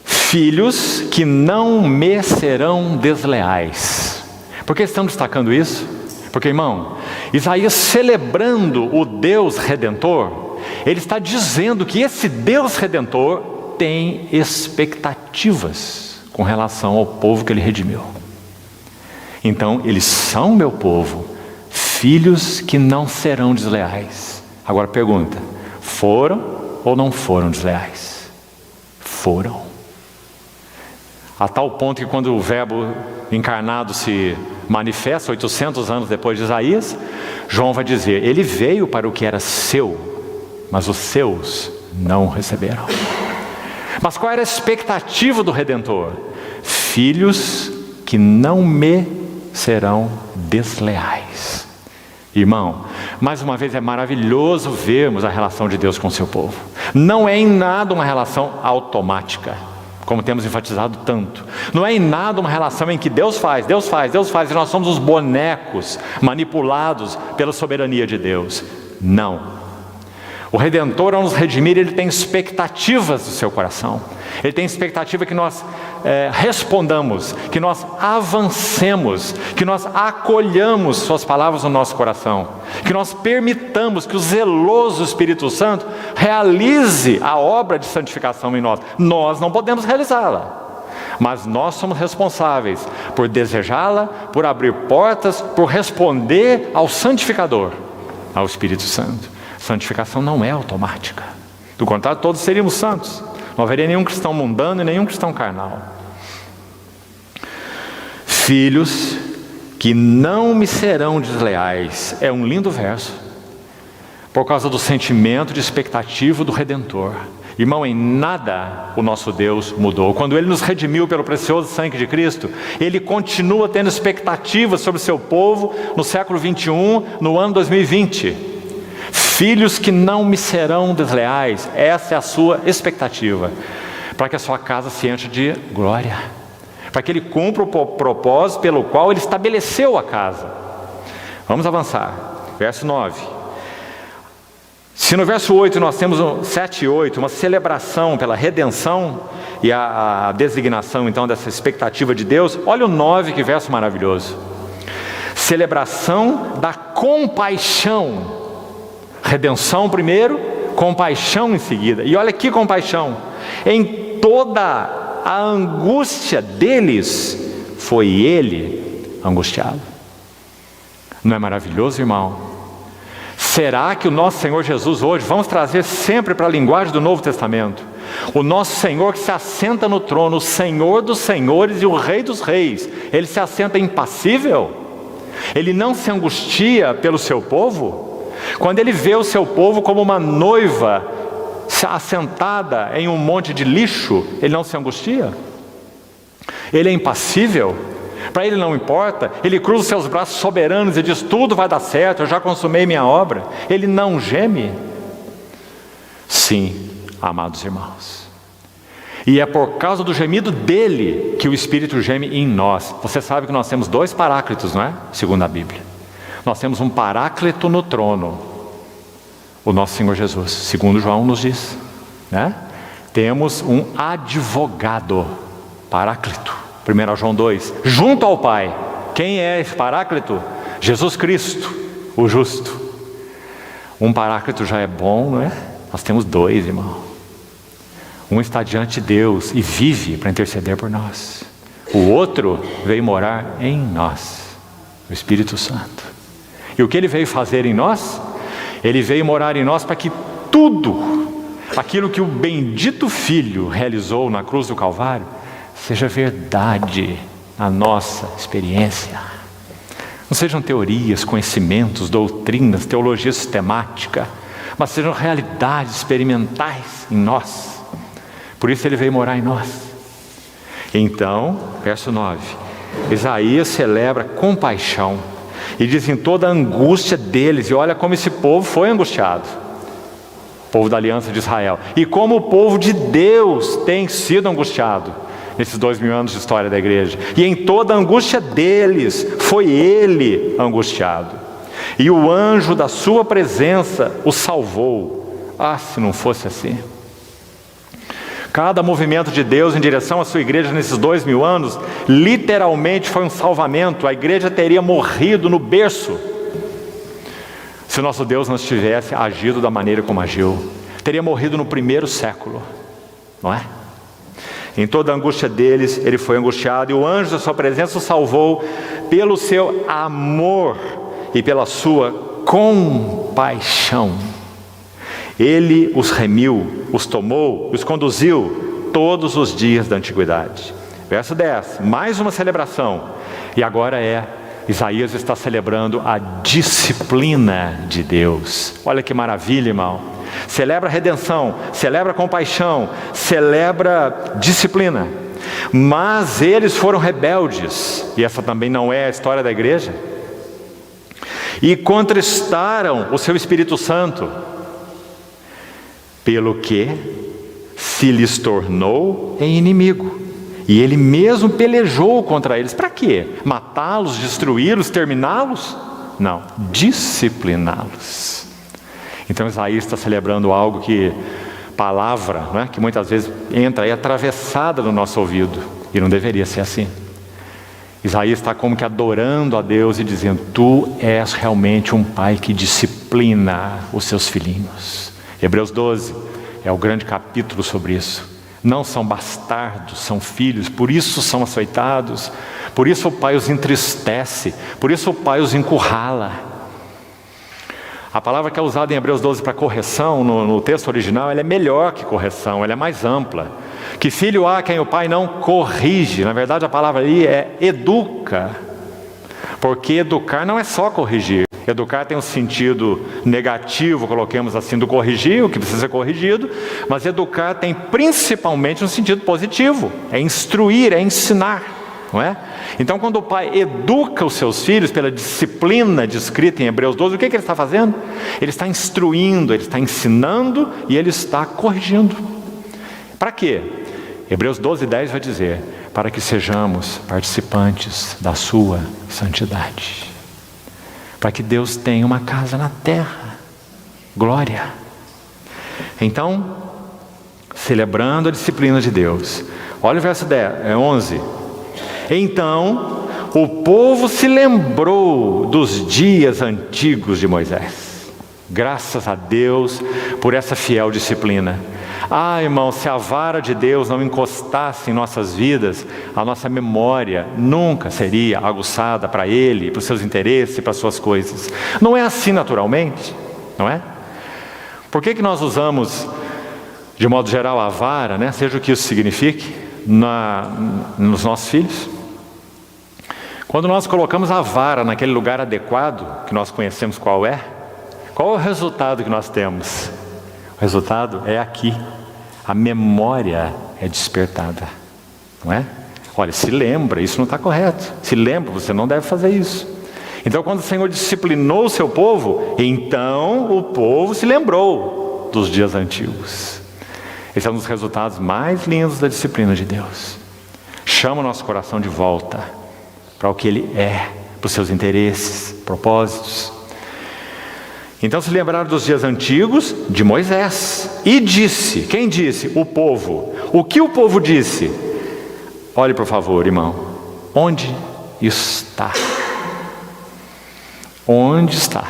filhos que não me serão desleais. Por que estamos destacando isso? Porque, irmão, Isaías celebrando o Deus Redentor, ele está dizendo que esse Deus Redentor tem expectativas com relação ao povo que ele redimiu. Então, eles são meu povo, filhos que não serão desleais. Agora pergunta: foram ou não foram desleais? Foram. A tal ponto que quando o verbo encarnado se manifesta, 800 anos depois de Isaías, João vai dizer: ele veio para o que era seu, mas os seus não o receberam. Mas qual era a expectativa do Redentor? Filhos que não me serão desleais. Irmão, mais uma vez é maravilhoso vermos a relação de Deus com o seu povo. Não é em nada uma relação automática, como temos enfatizado tanto. Não é em nada uma relação em que Deus faz, e nós somos os bonecos manipulados pela soberania de Deus. Não. O Redentor, ao nos redimir, ele tem expectativas do seu coração. Ele tem expectativa que nós respondamos, que nós avancemos, que nós acolhamos suas palavras no nosso coração, que nós permitamos que o zeloso Espírito Santo realize a obra de santificação em nós. Nós não podemos realizá-la, mas nós somos responsáveis por desejá-la, por abrir portas, por responder ao santificador, ao Espírito Santo. Santificação não é automática. Do contrário, todos seríamos santos. Não haveria nenhum cristão mundano e nenhum cristão carnal. Filhos que não me serão desleais. É um lindo verso. Por causa do sentimento de expectativa do Redentor. Irmão, em nada o nosso Deus mudou. Quando Ele nos redimiu pelo precioso sangue de Cristo, Ele continua tendo expectativas sobre o seu povo no século 21, no ano 2020. filhos que não me serão desleais. Essa é a sua expectativa, para que a sua casa se encha de glória, para que ele cumpra o propósito pelo qual ele estabeleceu a casa. Vamos avançar, verso 9. Se no verso 8 nós temos 7 e 8, uma celebração pela redenção e a designação então dessa expectativa de Deus, olha o 9, que verso maravilhoso. Celebração da compaixão. Redenção primeiro, compaixão em seguida. E olha que compaixão. Em toda a angústia deles, foi ele angustiado. Não é maravilhoso, irmão? Será que o nosso Senhor Jesus hoje, vamos trazer sempre para a linguagem do Novo Testamento, o nosso Senhor que se assenta no trono, o Senhor dos senhores e o Rei dos reis, ele se assenta impassível? Ele não se angustia pelo seu povo? Quando ele vê o seu povo como uma noiva assentada em um monte de lixo, ele não se angustia? Ele é impassível? Para ele não importa? Ele cruza os seus braços soberanos e diz: tudo vai dar certo, eu já consumei minha obra. Ele não geme? Sim, amados irmãos. E é por causa do gemido dele que o Espírito geme em nós. Você sabe que nós temos 2 paráclitos, não é? Segundo a Bíblia. Nós temos um paráclito no trono, o nosso Senhor Jesus, segundo João nos diz, né? Temos um advogado, paráclito, 1 João 2, junto ao Pai. Quem é esse paráclito? Jesus Cristo, o justo. Um paráclito já é bom, não é? Nós temos 2, irmão. Um está diante de Deus e vive para interceder por nós. O outro veio morar em nós, o Espírito Santo. E o que ele veio fazer em nós? Ele veio morar em nós para que tudo aquilo que o bendito Filho realizou na cruz do Calvário seja verdade na nossa experiência. Não sejam teorias, conhecimentos, doutrinas, teologia sistemática, mas sejam realidades experimentais em nós. Por isso ele veio morar em nós. Então, verso 9, Isaías celebra compaixão e diz em toda a angústia deles, e olha como esse povo foi angustiado, o povo da aliança de Israel, e como o povo de Deus tem sido angustiado nesses 2000 anos de história da igreja. E em toda a angústia deles, foi ele angustiado, e o anjo da sua presença o salvou. Ah, se não fosse assim! Cada movimento de Deus em direção à sua igreja nesses 2000 anos, literalmente foi um salvamento. A igreja teria morrido no berço se o nosso Deus não tivesse agido da maneira como agiu. Teria morrido no 1º século, não é? Em toda a angústia deles, ele foi angustiado, e o anjo da sua presença o salvou pelo seu amor e pela sua compaixão. Ele os remiu, os tomou, os conduziu todos os dias da antiguidade. Verso 10, mais uma celebração. E agora Isaías está celebrando a disciplina de Deus. Olha que maravilha, irmão. Celebra a redenção, celebra a compaixão, celebra disciplina. Mas eles foram rebeldes, e essa também não é a história da igreja, e contristaram o seu Espírito Santo, pelo que se lhes tornou em inimigo, e ele mesmo pelejou contra eles. Para quê? Matá-los, destruí-los, terminá-los? Não, discipliná-los. Então Isaías está celebrando algo que, palavra, né, que muitas vezes entra aí atravessada no nosso ouvido, e não deveria ser assim. Isaías está como que adorando a Deus e dizendo: tu és realmente um pai que disciplina os seus filhinhos. Hebreus 12 é o grande capítulo sobre isso. Não são bastardos, são filhos, por isso são açoitados, por isso o pai os entristece, por isso o pai os encurrala. A palavra que é usada em Hebreus 12 para correção, no texto original, ela é melhor que correção, ela é mais ampla. Que filho há quem o pai não corrige? Na verdade a palavra ali é educa, porque educar não é só corrigir. Educar tem um sentido negativo, coloquemos assim, do corrigir, o que precisa ser corrigido, mas educar tem principalmente um sentido positivo, é instruir, é ensinar. não é? Então, quando o pai educa os seus filhos pela disciplina descrita em Hebreus 12, o que ele está fazendo? Ele está instruindo, ele está ensinando e ele está corrigindo. Para quê? Hebreus 12:10 vai dizer: para que sejamos participantes da sua santidade. Para que Deus tenha uma casa na terra. Glória. Então, celebrando a disciplina de Deus. Olha o verso 11. Então, o povo se lembrou dos dias antigos de Moisés. Graças a Deus por essa fiel disciplina. Ah, irmão, se a vara de Deus não encostasse em nossas vidas, a nossa memória nunca seria aguçada para Ele, para os seus interesses, para as suas coisas. Não é assim naturalmente, não é? Por que nós usamos, de modo geral, a vara, né? Seja o que isso signifique, nos nossos filhos? Quando nós colocamos a vara naquele lugar adequado, que nós conhecemos qual é o resultado que nós temos? O resultado é aqui. A memória é despertada, não é? Olha, se lembra, isso não está correto. Se lembra, você não deve fazer isso. Então, quando o Senhor disciplinou o seu povo, então o povo se lembrou dos dias antigos. Esse é um dos resultados mais lindos da disciplina de Deus. Chama o nosso coração de volta para o que Ele é, para os seus interesses, propósitos. Então se lembraram dos dias antigos de Moisés. E disse, quem disse? O povo. O que o povo disse? Olhe por favor, irmão. Onde está? Onde está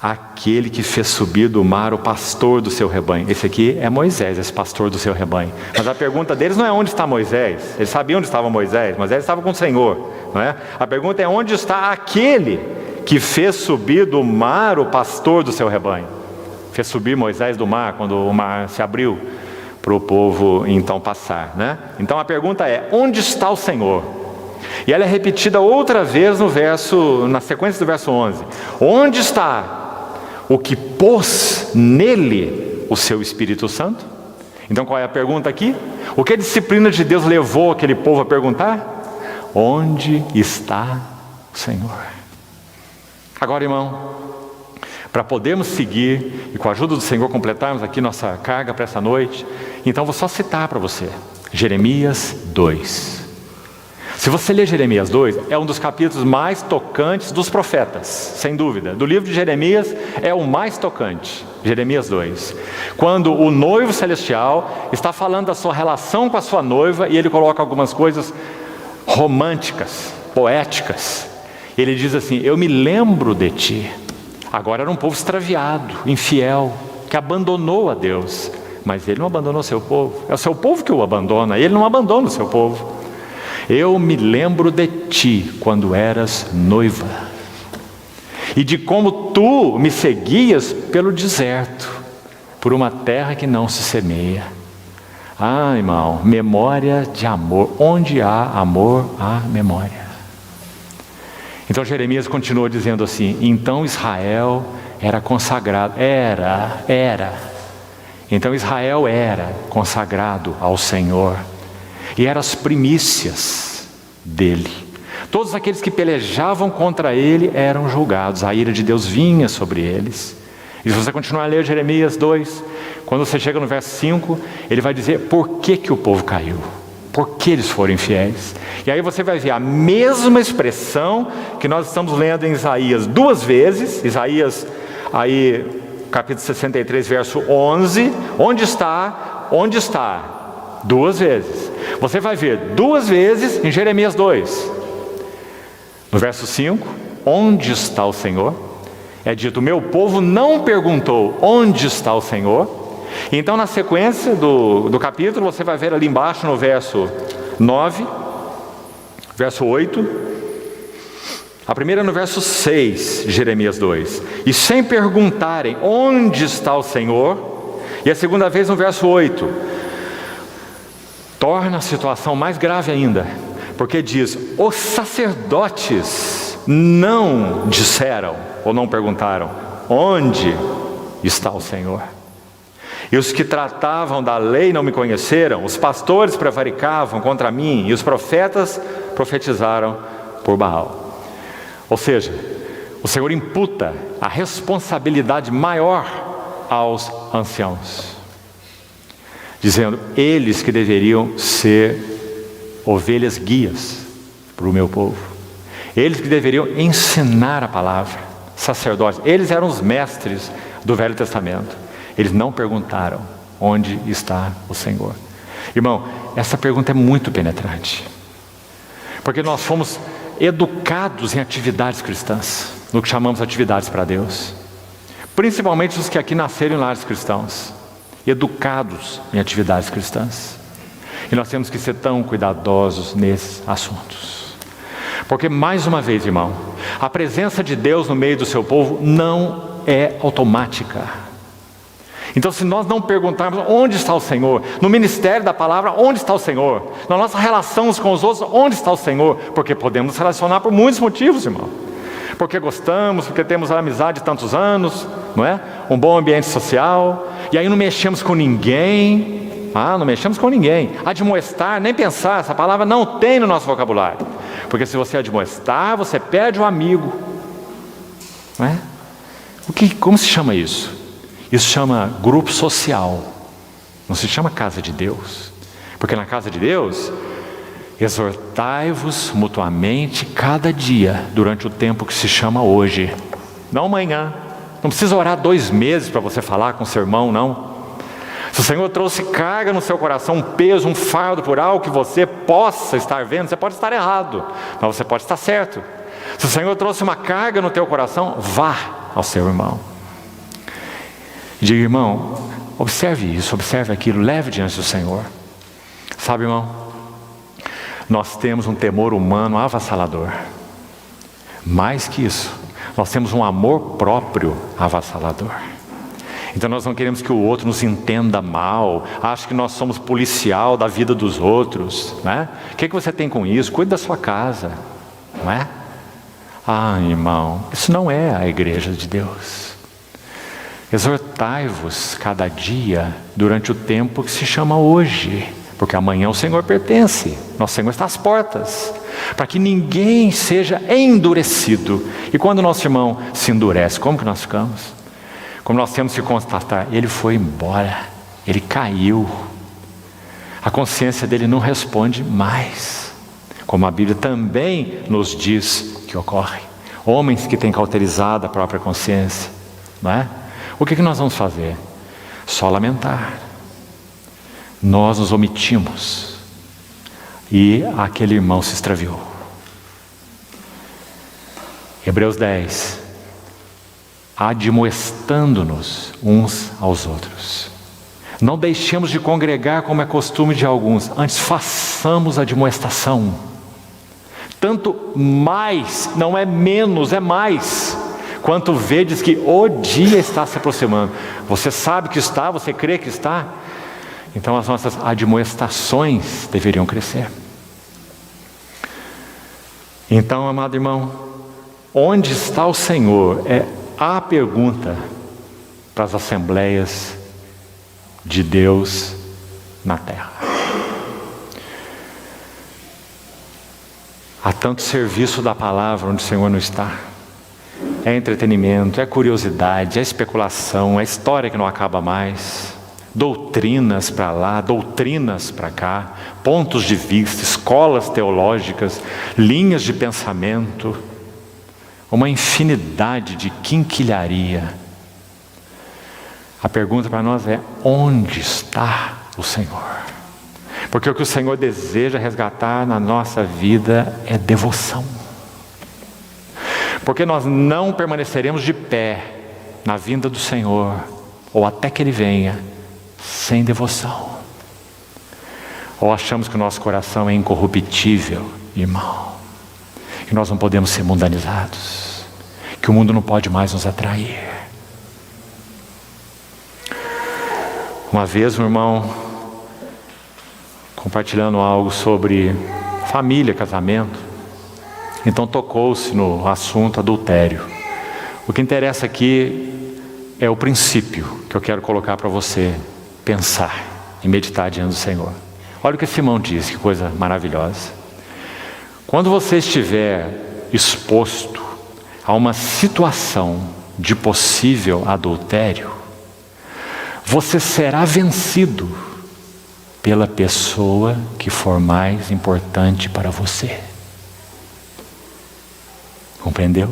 aquele que fez subir do mar o pastor do seu rebanho? Esse aqui é Moisés, esse pastor do seu rebanho. Mas a pergunta deles não é onde está Moisés. Eles sabiam onde estava Moisés. Moisés estava com o Senhor, não é? A pergunta é: onde está aquele que fez subir do mar o pastor do seu rebanho? Fez subir Moisés do mar, quando o mar se abriu para o povo então passar, né? Então a pergunta é: onde está o Senhor? E ela é repetida outra vez na sequência do verso 11. Onde está o que pôs nele o seu Espírito Santo? Então qual é a pergunta aqui? O que a disciplina de Deus levou aquele povo a perguntar? Onde está o Senhor? Agora, irmão, para podermos seguir e com a ajuda do Senhor completarmos aqui nossa carga para essa noite, então vou só citar para você Jeremias 2. Se você ler Jeremias 2, é um dos capítulos mais tocantes dos profetas, sem dúvida. Do livro de Jeremias é o mais tocante, Jeremias 2. Quando o noivo celestial está falando da sua relação com a sua noiva e ele coloca algumas coisas românticas, poéticas. Ele diz assim: eu me lembro de ti. Agora era um povo extraviado, infiel, que abandonou a Deus. Mas ele não abandonou o seu povo. É o seu povo que o abandona, ele não abandona o seu povo. Eu me lembro de ti quando eras noiva, e de como tu me seguias pelo deserto, por uma terra que não se semeia. Ah, irmão, memória de amor. Onde há amor, há memória. Então Jeremias continua dizendo assim: então Israel era consagrado. Então Israel era consagrado ao Senhor. E eram as primícias dele. Todos aqueles que pelejavam contra ele eram julgados. A ira de Deus vinha sobre eles. E se você continuar a ler Jeremias 2, quando você chega no verso 5, ele vai dizer por que o povo caiu. Por que eles foram infiéis. E aí você vai ver a mesma expressão que nós estamos lendo em Isaías duas vezes. Isaías, aí, capítulo 63, verso 11. Onde está? Onde está? Duas vezes. Você vai ver duas vezes em Jeremias 2. No verso 5, onde está o Senhor? É dito: meu povo não perguntou onde está o Senhor. Então na sequência do capítulo, você vai ver ali embaixo no verso 9, verso 8. A primeira no verso 6, Jeremias 2. E sem perguntarem onde está o Senhor. E a segunda vez no verso 8. Torna a situação mais grave ainda, porque diz: os sacerdotes não disseram ou não perguntaram onde está o Senhor. E os que tratavam da lei não me conheceram, os pastores prevaricavam contra mim, e os profetas profetizaram por Baal. Ou seja, o Senhor imputa a responsabilidade maior aos anciãos, dizendo, eles que deveriam ser ovelhas guias para o meu povo, eles que deveriam ensinar a palavra, sacerdotes, eles eram os mestres do Velho Testamento. Eles não perguntaram onde está o Senhor. Irmão, essa pergunta é muito penetrante, porque nós fomos educados em atividades cristãs, no que chamamos de atividades para Deus, principalmente os que aqui nasceram em lares cristãos, educados em atividades cristãs, e nós temos que ser tão cuidadosos nesses assuntos, porque mais uma vez, irmão, a presença de Deus no meio do seu povo não é automática. Então, se nós não perguntarmos onde está o Senhor, no ministério da palavra, onde está o Senhor, na nossa relação uns com os outros, onde está o Senhor? Porque podemos nos relacionar por muitos motivos, irmão. Porque gostamos, porque temos a amizade de tantos anos, não é? Um bom ambiente social, e aí não mexemos com ninguém. Não mexemos com ninguém. Admoestar, nem pensar, essa palavra não tem no nosso vocabulário. Porque se você admoestar, você perde o amigo. Não é? Como se chama isso? Isso chama grupo social, não se chama casa de Deus, porque na casa de Deus, exortai-vos mutuamente cada dia, durante o tempo que se chama hoje, não amanhã. Não precisa orar 2 meses para você falar com seu irmão, não. Se o Senhor trouxe carga no seu coração, um peso, um fardo por algo que você possa estar vendo, você pode estar errado, mas você pode estar certo. Se o Senhor trouxe uma carga no teu coração, vá ao seu irmão. Diga, irmão, observe isso, observe aquilo, leve diante do Senhor. Sabe, irmão, nós temos um temor humano avassalador. Mais que isso, nós temos um amor próprio avassalador. Então nós não queremos que o outro nos entenda mal, ache que nós somos policial da vida dos outros, né? O que você tem com isso? Cuide da sua casa, não é? Irmão, isso não é a igreja de Deus. Exortai-vos cada dia durante o tempo que se chama hoje, porque amanhã o Senhor pertence, nosso Senhor está às portas, para que ninguém seja endurecido. E quando o nosso irmão se endurece, como que nós ficamos? Como nós temos que constatar, ele foi embora, ele caiu, a consciência dele não responde mais, como a Bíblia também nos diz que ocorre. Homens que têm cauterizado a própria consciência, não é? O que nós vamos fazer? Só lamentar. Nós nos omitimos e aquele irmão se extraviou. Hebreus 10, admoestando-nos uns aos outros. Não deixemos de congregar como é costume de alguns, antes façamos a admoestação. Tanto mais, não é menos, é mais. Quanto vedes que o dia está se aproximando. Você sabe que está, você crê que está. Então as nossas admoestações deveriam crescer. Então, amado irmão, onde está o Senhor? É a pergunta para as assembleias de Deus na terra. Há tanto serviço da palavra onde o Senhor não está. É entretenimento, é curiosidade, é especulação, é história que não acaba mais, doutrinas para lá, doutrinas para cá, pontos de vista, escolas teológicas, linhas de pensamento, uma infinidade de quinquilharia. A pergunta para nós é: onde está o Senhor? Porque o que o Senhor deseja resgatar na nossa vida é devoção. Porque nós não permaneceremos de pé na vinda do Senhor, ou até que Ele venha, sem devoção. Ou achamos que o nosso coração é incorruptível, irmão, que nós não podemos ser mundanizados, que o mundo não pode mais nos atrair. Uma vez um irmão, compartilhando algo sobre família, casamento, então tocou-se no assunto adultério. O que interessa aqui é o princípio que eu quero colocar para você pensar e meditar diante do Senhor. Olha o que Simão diz, que coisa maravilhosa. Quando você estiver exposto a uma situação de possível adultério, você será vencido pela pessoa que for mais importante para você. Compreendeu?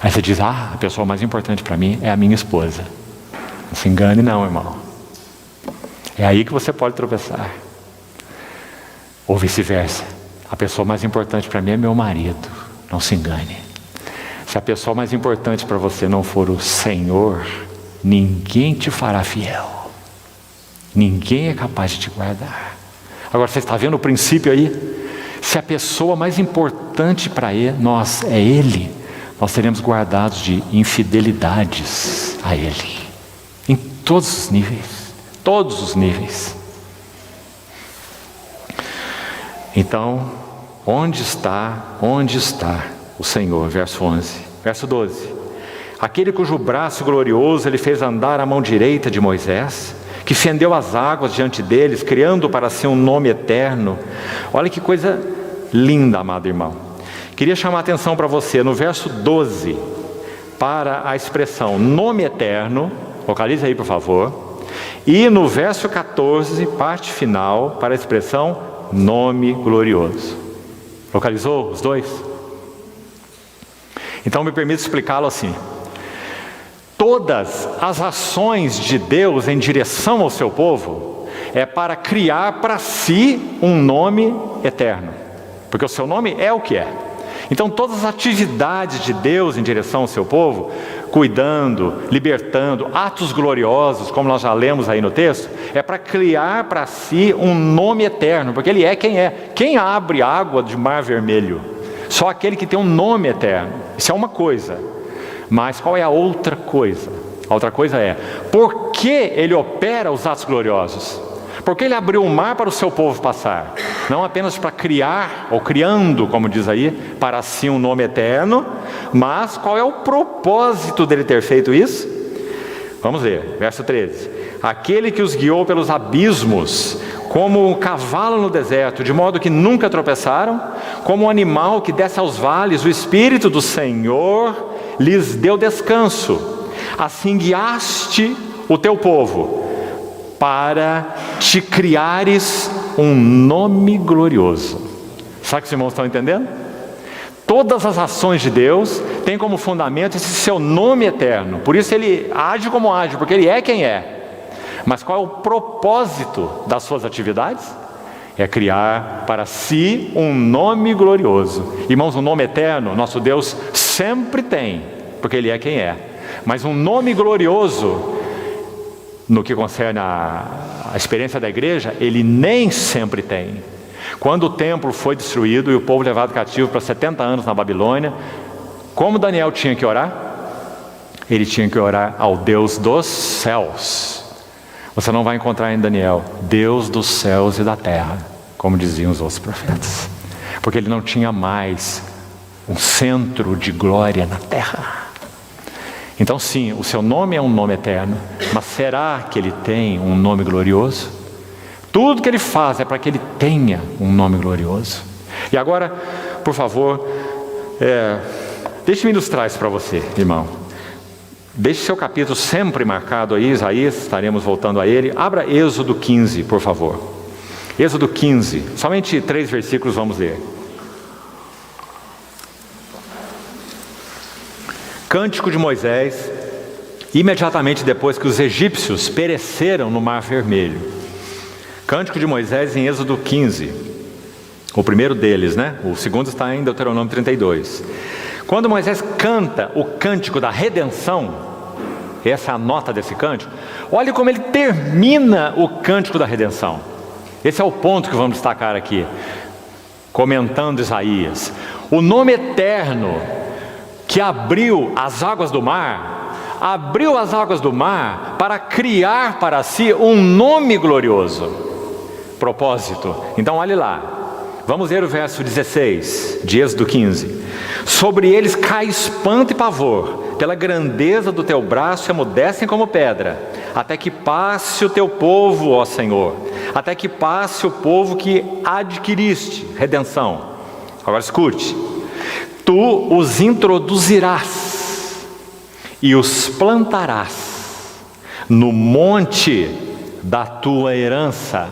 Aí você diz, a pessoa mais importante para mim é a minha esposa. Não se engane não, irmão. É aí que você pode tropeçar. Ou vice-versa. A pessoa mais importante para mim é meu marido. Não se engane. Se a pessoa mais importante para você não for o Senhor, ninguém te fará fiel. Ninguém é capaz de te guardar. Agora você está vendo o princípio aí? Se a pessoa mais importante para nós é Ele, nós seremos guardados de infidelidades a Ele. Em todos os níveis. Todos os níveis. Então, onde está o Senhor? Verso 11. Verso 12. Aquele cujo braço glorioso Ele fez andar à mão direita de Moisés, que fendeu as águas diante deles, criando para si um nome eterno. Olha que coisa linda, amado irmão. Queria chamar a atenção para você, no verso 12, para a expressão nome eterno, localize aí por favor, e no verso 14, parte final, para a expressão nome glorioso. Localizou os dois? Então me permita explicá-lo assim. Todas as ações de Deus em direção ao seu povo é para criar para si um nome eterno, porque o seu nome é o que é. Então todas as atividades de Deus em direção ao seu povo, cuidando, libertando, atos gloriosos, como nós já lemos aí no texto, é para criar para si um nome eterno, porque Ele é quem é. Quem abre água de mar vermelho? Só aquele que tem um nome eterno. Isso é uma coisa. Mas qual é a outra coisa? A outra coisa é, por que Ele opera os atos gloriosos? Porque Ele abriu o mar para o seu povo passar, não apenas para criar, ou criando, como diz aí, para si um nome eterno, mas qual é o propósito dele ter feito isso? Vamos ver, verso 13. Aquele que os guiou pelos abismos, como um cavalo no deserto, de modo que nunca tropeçaram, como um animal que desce aos vales, o Espírito do Senhor lhes deu descanso. Assim guiaste o teu povo, para te criares um nome glorioso. Sabe o que os irmãos estão entendendo? Todas as ações de Deus têm como fundamento esse seu nome eterno. Por isso Ele age como age, porque Ele é quem é. Mas qual é o propósito das suas atividades? É criar para si um nome glorioso. Irmãos, um nome eterno, nosso Deus sempre tem, porque Ele é quem é. Mas um nome glorioso, no que concerne a experiência da igreja, Ele nem sempre tem. Quando o templo foi destruído e o povo levado cativo para 70 anos na Babilônia, como Daniel tinha que orar? Ele tinha que orar ao Deus dos céus. Você não vai encontrar em Daniel Deus dos céus e da terra, como diziam os outros profetas, porque ele não tinha mais um centro de glória na terra. Então sim, o seu nome é um nome eterno, mas será que ele tem um nome glorioso? Tudo que ele faz é para que ele tenha um nome glorioso. E agora, por favor, deixe-me ilustrar isso para você, irmão. Deixe seu capítulo sempre marcado aí, Isaías, estaremos voltando a ele. Abra Êxodo 15, por favor. Êxodo 15, somente 3 versículos vamos ler. Cântico de Moisés, imediatamente depois que os egípcios pereceram no Mar Vermelho. Cântico de Moisés em Êxodo 15, o primeiro deles, né? O segundo está em Deuteronômio 32. Quando Moisés canta o cântico da redenção, essa é a nota desse cântico, olhe como ele termina o cântico da redenção. Esse é o ponto que vamos destacar aqui, comentando Isaías. O nome eterno que abriu as águas do mar para criar para si um nome glorioso. Propósito. Então olhe lá. Vamos ver o verso 16 de Êxodo 15. Sobre eles cai espanto e pavor, pela grandeza do teu braço emudecem como pedra. até que passe o teu povo, ó Senhor, até que passe o povo que adquiriste, redenção. Agora escute, tu os introduzirás e os plantarás no monte da tua herança.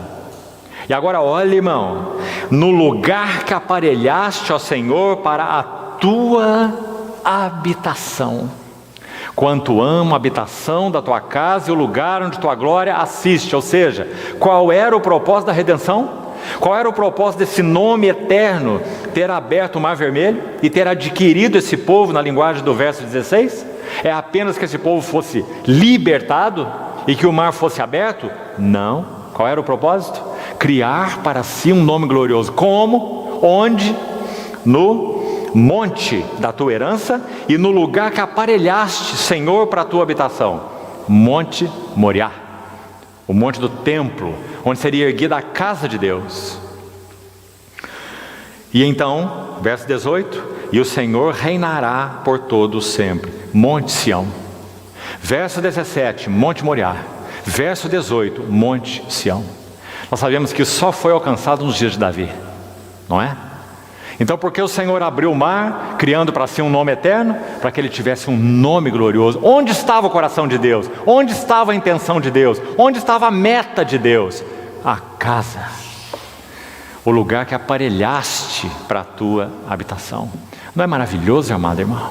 E agora olha, irmão, no lugar que aparelhaste, ó Senhor, para a tua habitação. Quanto amo a habitação da tua casa e o lugar onde tua glória assiste. Ou seja, qual era o propósito da redenção? Qual era o propósito desse nome eterno ter aberto o Mar Vermelho e ter adquirido esse povo, na linguagem do verso 16? É apenas que esse povo fosse libertado e que o mar fosse aberto? Não. Qual era o propósito? Criar para si um nome glorioso. Como? Onde? No monte da tua herança e no lugar que aparelhaste, Senhor, para a tua habitação. Monte Moriá, o monte do templo, onde seria erguida a casa de Deus. E então, verso 18, e o Senhor reinará por todos sempre. Monte Sião. Verso 17, Monte Moriá. Verso 18, Monte Sião. Nós sabemos que só foi alcançado nos dias de Davi, não é? Então, porque o Senhor abriu o mar, criando para si um nome eterno, para que ele tivesse um nome glorioso. Onde estava o coração de Deus? Onde estava a intenção de Deus? Onde estava a meta de Deus? A casa, o lugar que aparelhaste para a tua habitação. Não é maravilhoso, amado irmão?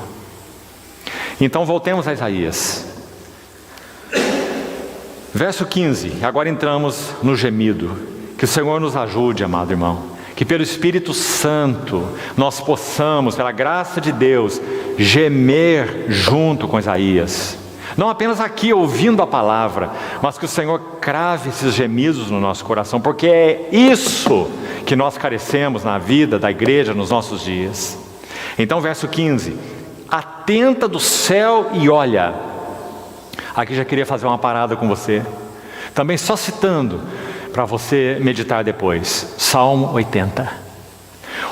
Então voltemos a Isaías. Verso 15, agora entramos no gemido. Que o Senhor nos ajude, amado irmão. Que pelo Espírito Santo nós possamos, pela graça de Deus, gemer junto com Isaías. Não apenas aqui ouvindo a palavra, mas que o Senhor crave esses gemidos no nosso coração, porque é isso que nós carecemos na vida da igreja nos nossos dias. Então, verso 15: atenta do céu e olha. Aqui já queria fazer uma parada com você, também só citando, para você meditar depois. Salmo 80.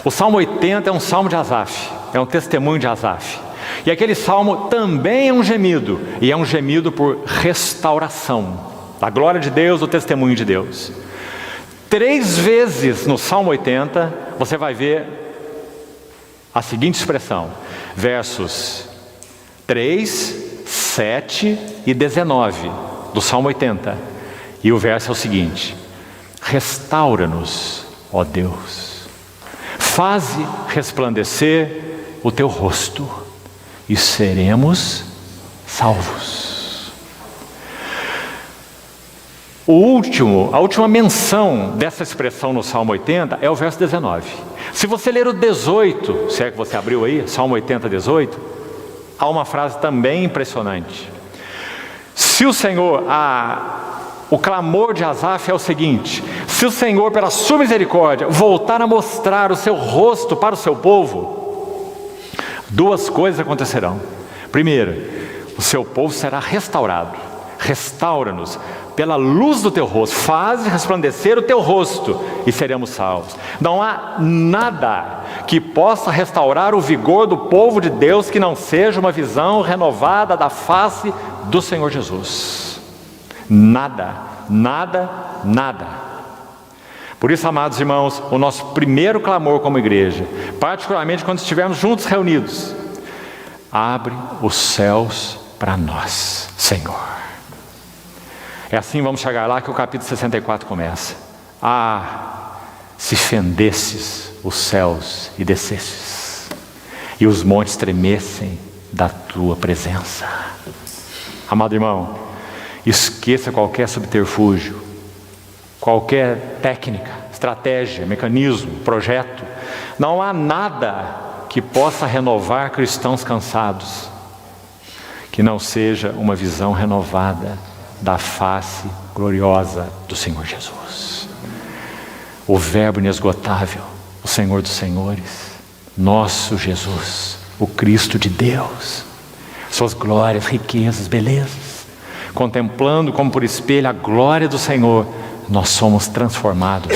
O Salmo 80 é um salmo de Asaf, é um testemunho de Asaf. E aquele salmo também é um gemido, e é um gemido por restauração da glória de Deus, do testemunho de Deus. 3 vezes no Salmo 80 você vai ver a seguinte expressão: versos 3, 7 e 19 do Salmo 80. E o verso é o seguinte: restaura-nos, ó Deus, faze resplandecer o teu rosto e seremos salvos. A última menção dessa expressão no Salmo 80 é o verso 19. Se você ler o 18, se é que você abriu aí, Salmo 80, 18, há uma frase também impressionante. Se o Senhor, o clamor de Asaf é o seguinte: se o Senhor, pela sua misericórdia, voltar a mostrar o seu rosto para o seu povo, 2 coisas acontecerão. Primeiro, o seu povo será restaurado. Restaura-nos pela luz do teu rosto, faz resplandecer o teu rosto e seremos salvos. Não há nada que possa restaurar o vigor do povo de Deus que não seja uma visão renovada da face do Senhor Jesus. Nada, nada, nada. Por isso, amados irmãos, o nosso primeiro clamor como igreja, particularmente quando estivermos juntos reunidos: abre os céus para nós, Senhor. É assim, vamos chegar lá que o capítulo 64 começa. Se fendesses os céus e descesses, e os montes tremessem da tua presença. Amado irmão, esqueça qualquer subterfúgio, qualquer técnica, estratégia, mecanismo, projeto. Não há nada que possa renovar cristãos cansados que não seja uma visão renovada da face gloriosa do Senhor Jesus. O Verbo inesgotável, o Senhor dos Senhores, nosso Jesus, o Cristo de Deus, suas glórias, riquezas, belezas. Contemplando como por espelho a glória do Senhor, nós somos transformados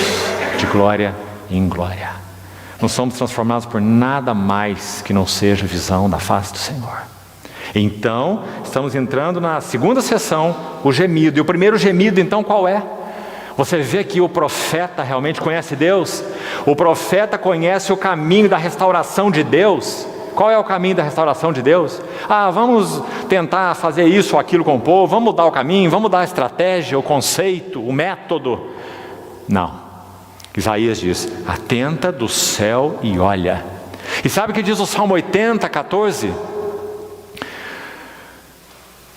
de glória em glória. Não somos transformados por nada mais que não seja visão da face do Senhor. Então, estamos entrando na segunda sessão, o gemido. E o primeiro gemido, então, qual é? Você vê que o profeta realmente conhece Deus? O profeta conhece o caminho da restauração de Deus. Qual é o caminho da restauração de Deus? Vamos tentar fazer isso ou aquilo com o povo, vamos mudar o caminho, vamos mudar a estratégia, o conceito, o método. Não. Isaías diz: atenta do céu e olha. E sabe o que diz o Salmo 80, 14?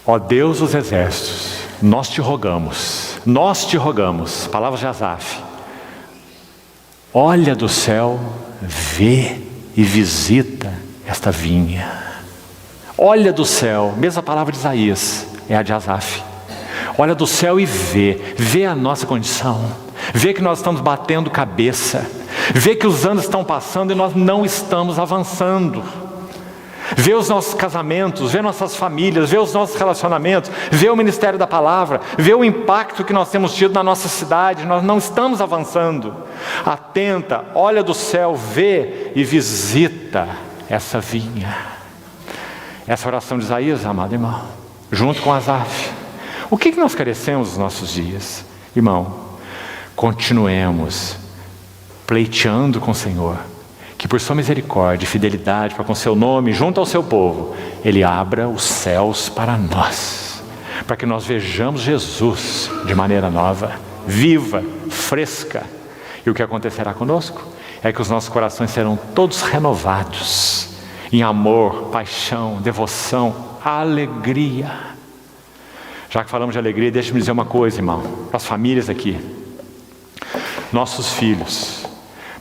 Ó Deus dos exércitos, nós te rogamos, palavras de Asaf, olha do céu, vê e visita esta vinha. Olha do céu, mesma palavra de Isaías, é a de Asaf. Olha do céu e vê a nossa condição, vê que nós estamos batendo cabeça, vê que os anos estão passando e nós não estamos avançando. Vê os nossos casamentos, vê nossas famílias, vê os nossos relacionamentos, vê o ministério da palavra, vê o impacto que nós temos tido na nossa cidade. Nós não estamos avançando. Atenta, olha do céu, vê e visita essa vinha. Essa oração de Isaías, amado irmão, junto com Asaf. O que nós carecemos nos nossos dias? Irmão, continuemos pleiteando com o Senhor, que por sua misericórdia e fidelidade para com seu nome, junto ao seu povo, Ele abra os céus para nós, para que nós vejamos Jesus de maneira nova, viva, fresca. E o que acontecerá conosco é que os nossos corações serão todos renovados em amor, paixão, devoção, alegria. Já que falamos de alegria, deixe-me dizer uma coisa, irmão, para as famílias aqui. Nossos filhos,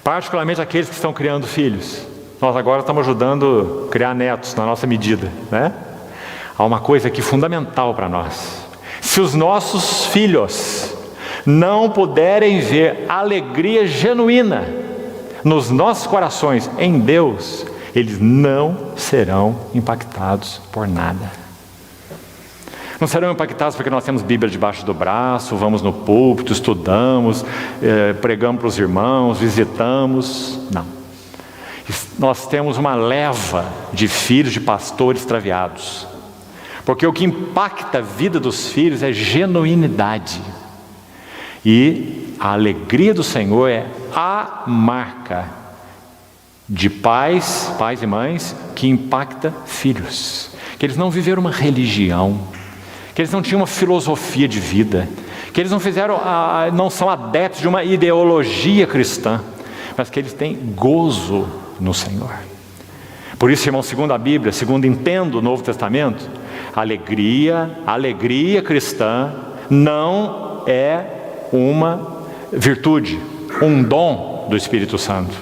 particularmente aqueles que estão criando filhos, nós agora estamos ajudando a criar netos na nossa medida, né? Há uma coisa aqui fundamental para nós: se os nossos filhos não puderem ver alegria genuína nos nossos corações em Deus, eles não serão impactados por nada. Não serão impactados porque nós temos Bíblia debaixo do braço, vamos no púlpito, estudamos, pregamos para os irmãos, visitamos. Não. Nós temos uma leva de filhos de pastores extraviados. Porque o que impacta a vida dos filhos é genuinidade. E a alegria do Senhor é a marca de pais e mães que impacta filhos. Que eles não viveram uma religião, que eles não tinham uma filosofia de vida, que eles não são adeptos de uma ideologia cristã, mas que eles têm gozo no Senhor. Por isso, irmão, segundo a Bíblia, segundo entendo o Novo Testamento, alegria cristã não é uma virtude, um dom do Espírito Santo.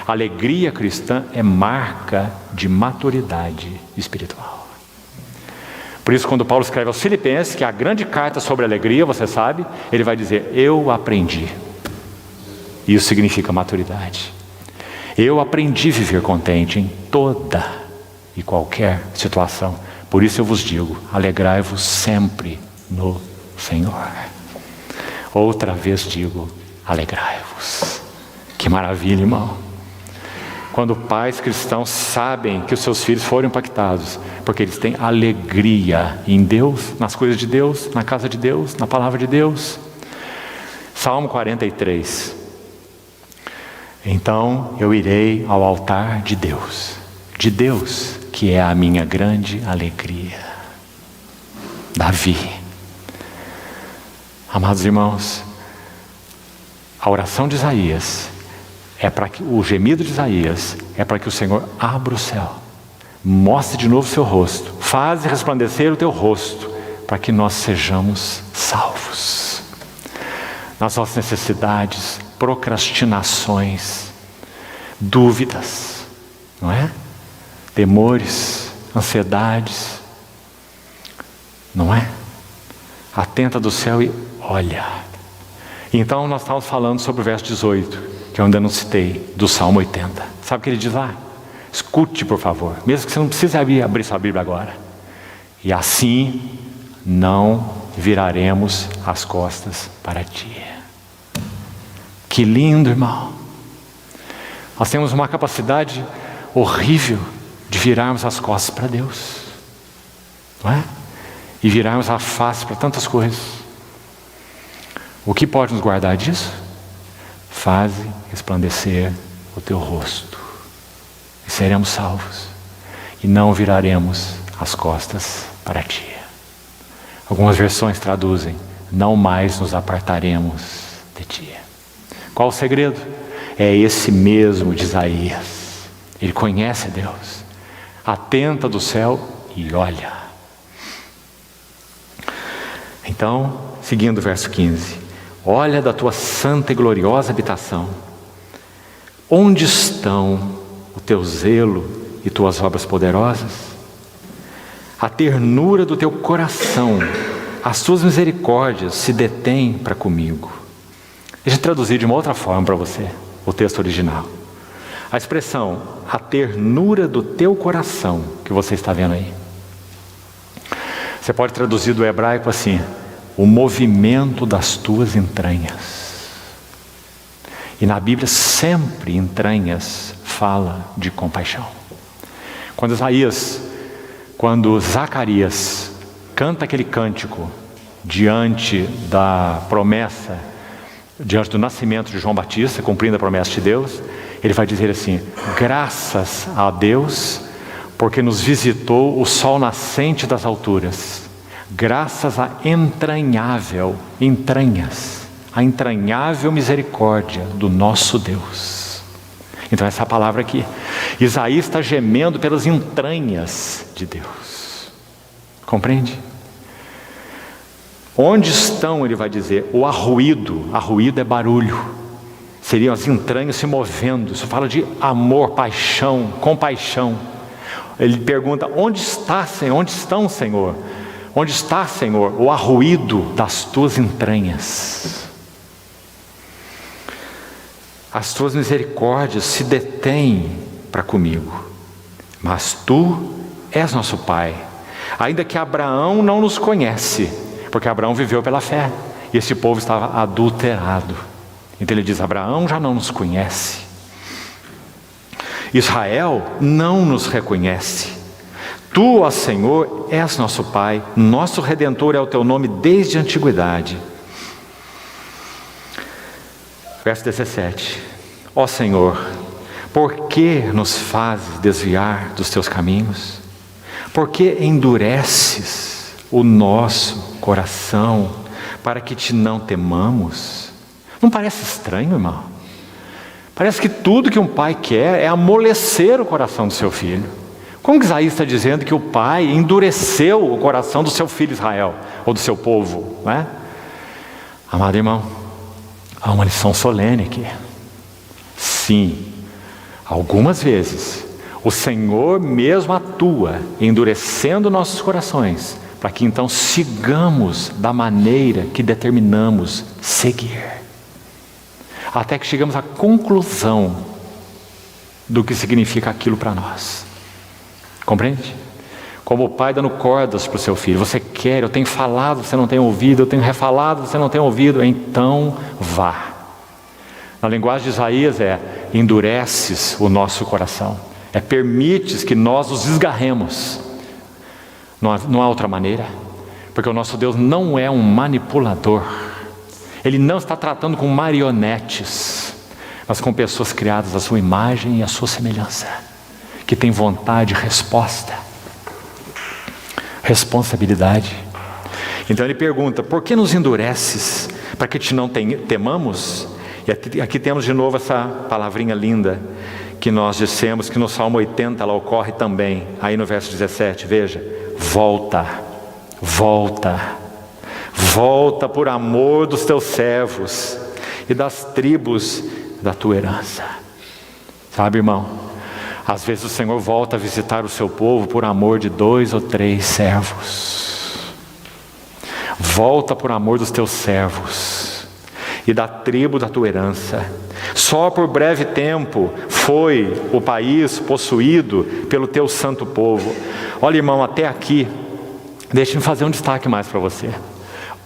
Alegria cristã é marca de maturidade espiritual. Por isso, quando Paulo escreve aos Filipenses, que é a grande carta sobre alegria, você sabe, ele vai dizer: eu aprendi. Isso significa maturidade. Eu aprendi a viver contente em toda e qualquer situação. Por isso eu vos digo: alegrai-vos sempre no Senhor. Outra vez digo: alegrai-vos. Que maravilha, irmão. Quando pais cristãos sabem que os seus filhos foram impactados, porque eles têm alegria em Deus, nas coisas de Deus, na casa de Deus, na palavra de Deus. Salmo 43. Então eu irei ao altar de Deus que é a minha grande alegria. Davi. Amados irmãos, a oração de Isaías é para que o gemido de Isaías é para que o Senhor abra o céu, mostre de novo o seu rosto, faze resplandecer o teu rosto, para que nós sejamos salvos nas nossas necessidades, procrastinações, dúvidas, não é? Temores, ansiedades, não é? Atenta do céu e olha. Então nós estávamos falando sobre o verso 18, que eu ainda não citei, do Salmo 80. Sabe o que ele diz lá? Escute, por favor, mesmo que você não precise abrir sua Bíblia agora. E assim não viraremos as costas para ti. Que lindo, irmão. Nós temos uma capacidade horrível de virarmos as costas para Deus. não é? E virarmos a face para tantas coisas. O que pode nos guardar disso? Faze resplandecer o teu rosto, e seremos salvos, e não viraremos as costas para ti. Algumas versões traduzem: não mais nos apartaremos de ti. Qual o segredo? É esse mesmo de Isaías. Ele conhece Deus, atenta do céu e olha. Então, seguindo o verso 15: olha da tua santa e gloriosa habitação. Onde estão o teu zelo e tuas obras poderosas? A ternura do teu coração, as tuas misericórdias se detêm para comigo. Deixa eu traduzir de uma outra forma para você, o texto original. A expressão, a ternura do teu coração, que você está vendo aí. Você pode traduzir do hebraico assim: o movimento das tuas entranhas. E na Bíblia sempre entranhas fala de compaixão. Quando Zacarias canta aquele cântico diante da promessa, diante do nascimento de João Batista, cumprindo a promessa de Deus, ele vai dizer assim: graças a Deus, porque nos visitou o sol nascente das alturas, graças à a entranhável misericórdia do nosso Deus. Então essa palavra aqui, Isaías está gemendo pelas entranhas de Deus. Compreende? Onde estão, ele vai dizer, o arruído é barulho, seriam as entranhas se movendo. Isso fala de amor, paixão, compaixão. Ele pergunta: onde está, Senhor? Onde estão, Senhor? Onde está, Senhor, o arruído das tuas entranhas? As tuas misericórdias se detêm para comigo, mas tu és nosso Pai, ainda que Abraão não nos conhece, porque Abraão viveu pela fé, e esse povo estava adulterado. Então ele diz: Abraão já não nos conhece, Israel não nos reconhece. Tu, ó Senhor, és nosso Pai, nosso Redentor é o teu nome desde a antiguidade. Verso 17: ó Senhor, por que nos fazes desviar dos teus caminhos? Por que endureces o nosso coração para que te não temamos? Não parece estranho, irmão? Parece que tudo que um pai quer é amolecer o coração do seu filho. Como que Isaías está dizendo que o pai endureceu o coração do seu filho Israel, ou do seu povo, não é? Amado irmão, há uma lição solene aqui. Sim, algumas vezes o Senhor mesmo atua endurecendo nossos corações, para que então sigamos da maneira que determinamos seguir, até que chegamos à conclusão do que significa aquilo para nós. Compreende? Como o pai dando cordas para o seu filho: você quer, eu tenho falado, você não tem ouvido, eu tenho refalado, você não tem ouvido, então vá. Na linguagem de Isaías é: endureces o nosso coração, permites que nós nos desgarremos. Não há outra maneira, porque o nosso Deus não é um manipulador. Ele não está tratando com marionetes, mas com pessoas criadas à sua imagem e à sua semelhança, que têm vontade, resposta, responsabilidade. Então ele pergunta: por que nos endureces para que te não temamos? E aqui temos de novo essa palavrinha linda que nós dissemos que no Salmo 80 ela ocorre também. Aí no verso 17, veja: volta, volta, volta por amor dos teus servos e das tribos da tua herança. Sabe, irmão, às vezes o Senhor volta a visitar o seu povo por amor de 2 ou 3 servos. Volta por amor dos teus servos e da tribo da tua herança. Só por breve tempo foi o país possuído pelo teu santo povo. Olha, irmão, até aqui, deixa-me fazer um destaque mais para você.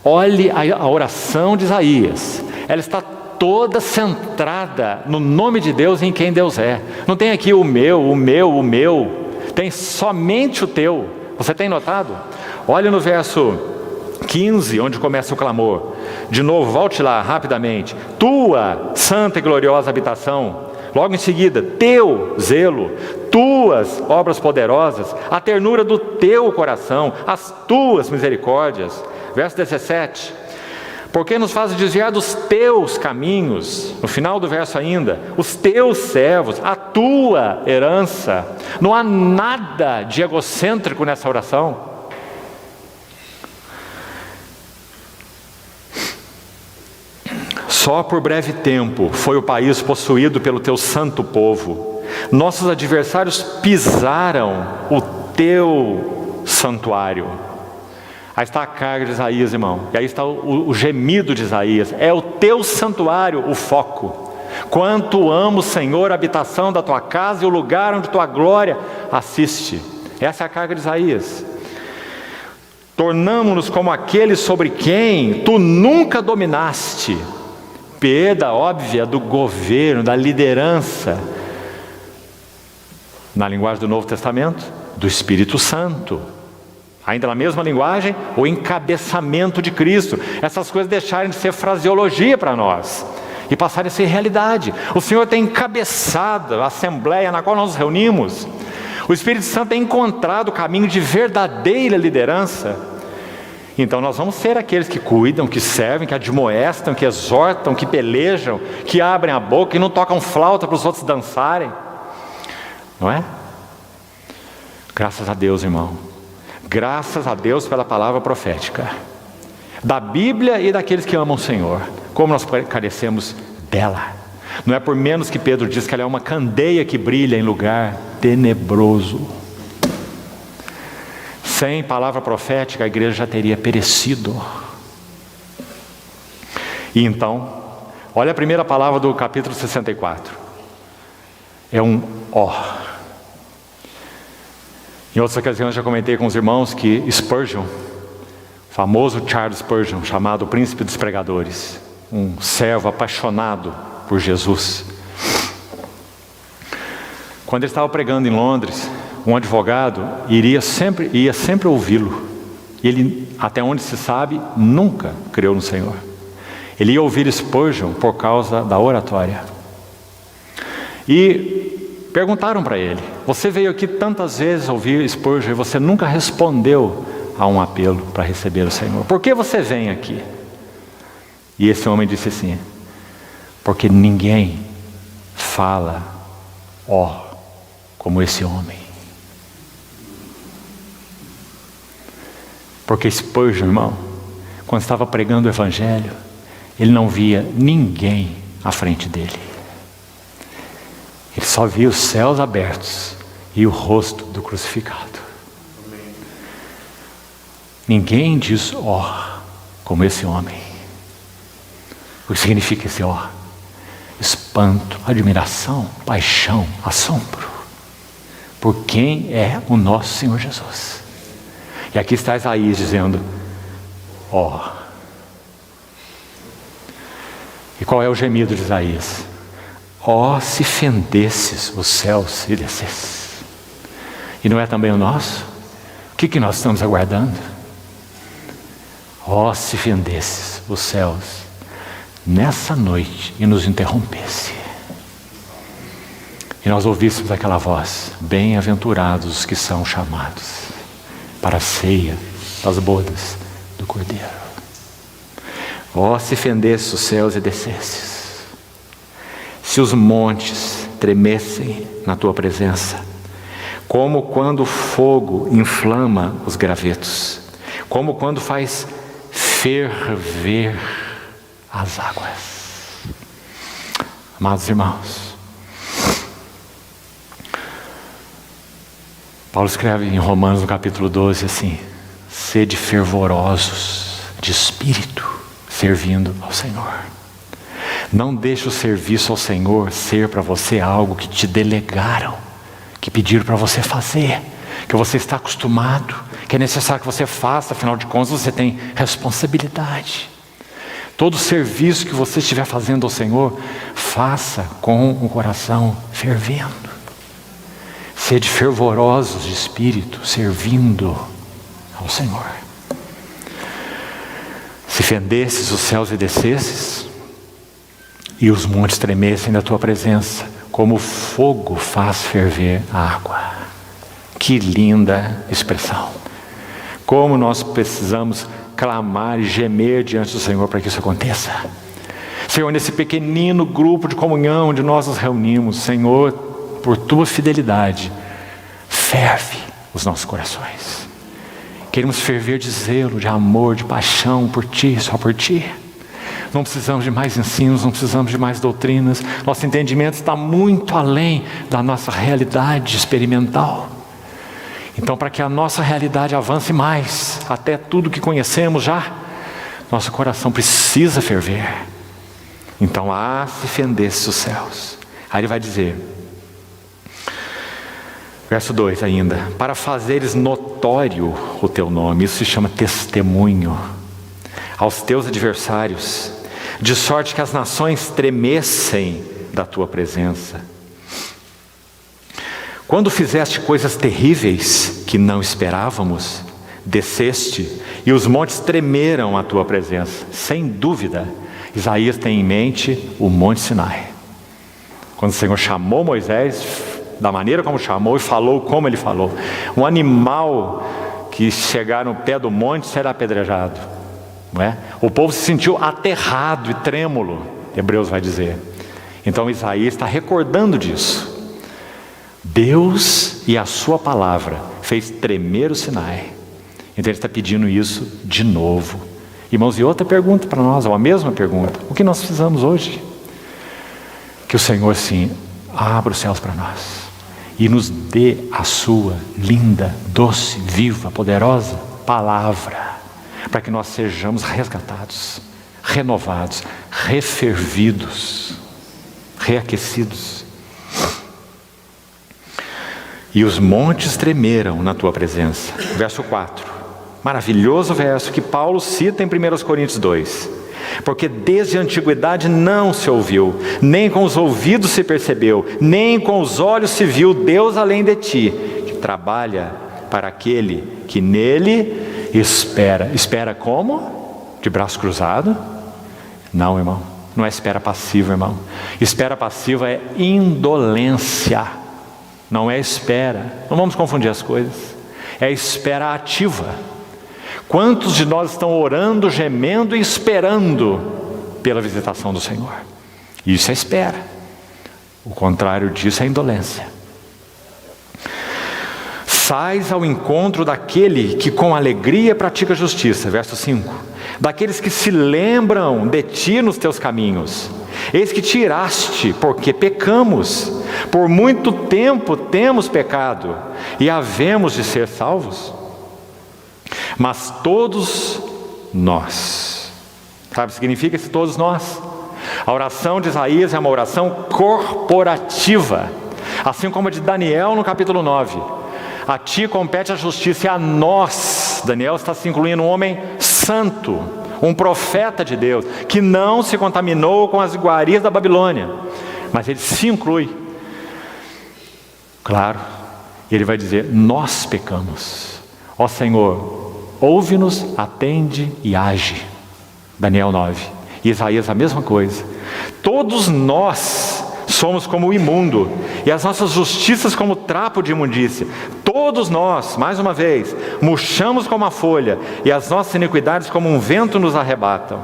Olhe a oração de Isaías. Ela está toda centrada no nome de Deus e em quem Deus é. Não tem aqui o meu, o meu, o meu. Tem somente o teu. Você tem notado? Olha no verso 15, onde começa o clamor. De novo, volte lá rapidamente. Tua santa e gloriosa habitação. Logo em seguida, teu zelo, tuas obras poderosas, a ternura do teu coração, as tuas misericórdias. Verso 17. Porque nos faz desviar dos teus caminhos, no final do verso ainda, os teus servos, a tua herança. Não há nada de egocêntrico nessa oração. Só por breve tempo foi o país possuído pelo teu santo povo. Nossos adversários pisaram o teu santuário. Aí está a carga de Isaías, irmão. E aí está o gemido de Isaías. É o teu santuário o foco. Quanto amo, Senhor, a habitação da tua casa e o lugar onde tua glória assiste. Essa é a carga de Isaías. Tornamo-nos como aqueles sobre quem tu nunca dominaste. Perda óbvia do governo, da liderança. Na linguagem do Novo Testamento, do Espírito Santo. Ainda na mesma linguagem, o encabeçamento de Cristo. Essas coisas deixarem de ser fraseologia para nós e passarem a ser realidade. O Senhor tem encabeçado a assembleia na qual nós nos reunimos. O Espírito Santo tem encontrado o caminho de verdadeira liderança. Então nós vamos ser aqueles que cuidam, que servem, que admoestam, que exortam, que pelejam, que abrem a boca e não tocam flauta para os outros dançarem. Não é? Graças a Deus, irmão. Graças a Deus pela palavra profética da Bíblia e daqueles que amam o Senhor. Como nós carecemos dela. Não é por menos que Pedro diz que ela é uma candeia que brilha em lugar tenebroso. Sem palavra profética a igreja já teria perecido. E então, olha a primeira palavra do capítulo 64. É um ó. Em outras ocasiões já comentei com os irmãos que Spurgeon, famoso Charles Spurgeon, chamado o príncipe dos pregadores, um servo apaixonado por Jesus. Quando ele estava pregando em Londres, um advogado ia sempre ouvi-lo. Ele, até onde se sabe, nunca creu no Senhor. Ele ia ouvir Spurgeon por causa da oratória. E perguntaram para ele: você veio aqui tantas vezes ouvir Spurgeon e você nunca respondeu a um apelo para receber o Senhor. Por que você vem aqui? E esse homem disse assim: porque ninguém fala ó como esse homem. Porque Spurgeon, irmão, quando estava pregando o Evangelho, ele não via ninguém à frente dele. Ele só via os céus abertos e o rosto do crucificado. Ninguém diz ó como esse homem. O que significa esse ó? Espanto, admiração, paixão, assombro por quem é o nosso Senhor Jesus. E aqui está Isaías dizendo ó. E qual é o gemido de Isaías? Ó, se fendesses os céus e descesses. E não é também o nosso? O que nós estamos aguardando? Ó, se fendesses os céus nessa noite e nos interrompesse. E nós ouvíssemos aquela voz: bem-aventurados os que são chamados para a ceia das bodas do Cordeiro. Ó, se fendesses os céus e descesses, se os montes tremessem na tua presença, como quando o fogo inflama os gravetos, como quando faz ferver as águas. Amados irmãos, Paulo escreve em Romanos no capítulo 12 assim: sede fervorosos de espírito, servindo ao Senhor. Não deixe o serviço ao Senhor ser para você algo que te delegaram, que pediram para você fazer, que você está acostumado, que é necessário que você faça. Afinal de contas, você tem responsabilidade. Todo serviço que você estiver fazendo ao Senhor, faça com o coração fervendo. Sede fervorosos de espírito, servindo ao Senhor. Se fendesses os céus e descesses, e os montes tremessem da tua presença, como o fogo faz ferver a água. Que linda expressão! Como nós precisamos clamar e gemer diante do Senhor para que isso aconteça. Senhor, nesse pequenino grupo de comunhão onde nós nos reunimos, Senhor, por tua fidelidade, ferve os nossos corações. Queremos ferver de zelo, de amor, de paixão por Ti, só por Ti. Não precisamos de mais ensinos, não precisamos de mais doutrinas. Nosso entendimento está muito além da nossa realidade experimental. Então, para que a nossa realidade avance mais, até tudo que conhecemos já, nosso coração precisa ferver. Então, se fendesse os céus. Aí ele vai dizer, verso 2 ainda, para fazeres notório o teu nome, isso se chama testemunho, aos teus adversários, de sorte que as nações tremessem da tua presença. Quando fizeste coisas terríveis que não esperávamos, desceste e os montes tremeram à tua presença. Sem dúvida, Isaías tem em mente o Monte Sinai. Quando o Senhor chamou Moisés, da maneira como chamou e falou como ele falou. Um animal que chegar no pé do monte será apedrejado. Não é? O povo se sentiu aterrado e trêmulo, Hebreus vai dizer. Então Isaías está recordando disso. Deus e a sua palavra fez tremer o Sinai. Então ele está pedindo isso de novo. Irmãos, e outra pergunta para nós, ou a mesma pergunta: o que nós precisamos hoje? Que o Senhor sim abra os céus para nós e nos dê a sua linda, doce, viva, poderosa palavra, para que nós sejamos resgatados, renovados, refervidos, reaquecidos. E os montes tremeram na tua presença. Verso 4. Maravilhoso verso que Paulo cita em 1 Coríntios 2. Porque desde a antiguidade não se ouviu, nem com os ouvidos se percebeu, nem com os olhos se viu Deus além de ti, que trabalha para aquele que nele espera. Espera como? De braço cruzado? Não, irmão. Não é espera passiva, irmão. Espera passiva é indolência. Não é espera. Não vamos confundir as coisas. É espera ativa. Quantos de nós estão orando, gemendo e esperando pela visitação do Senhor? Isso é espera. O contrário disso é indolência. Sais ao encontro daquele que com alegria pratica justiça. Verso 5. Daqueles que se lembram de ti nos teus caminhos. Eis que te iraste, porque pecamos. Por muito tempo temos pecado e havemos de ser salvos. Mas todos nós, sabe o que significa esse todos nós? A oração de Isaías é uma oração corporativa, assim como a de Daniel no capítulo 9. A ti compete a justiça e a nós. Daniel está se incluindo um homem santo, um profeta de Deus, que não se contaminou com as iguarias da Babilônia, mas ele se inclui. Claro, ele vai dizer, nós pecamos. Ó Senhor, ouve-nos, atende e age. Daniel 9. E Isaías a mesma coisa. Todos nós somos como o imundo, e as nossas justiças como trapo de imundícia. Todos nós, mais uma vez, murchamos como a folha, e as nossas iniquidades como um vento nos arrebatam.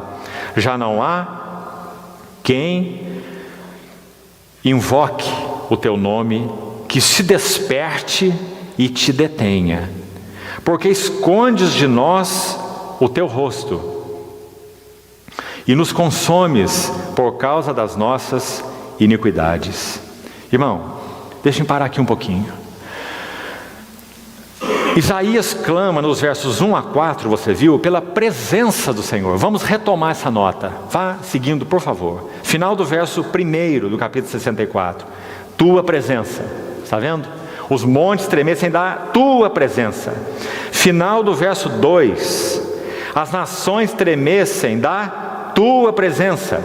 Já não há quem invoque o teu nome, que se desperte e te detenha. Porque escondes de nós o teu rosto e nos consomes por causa das nossas iniquidades. Irmão, deixem parar aqui um pouquinho. Isaías clama nos versos 1 a 4, você viu, pela presença do Senhor. Vamos retomar essa nota. Vá seguindo, por favor. Final do verso 1 do capítulo 64. Tua presença. Está vendo? Os montes tremessem da tua presença. Final do verso 2. As nações tremessem da tua presença.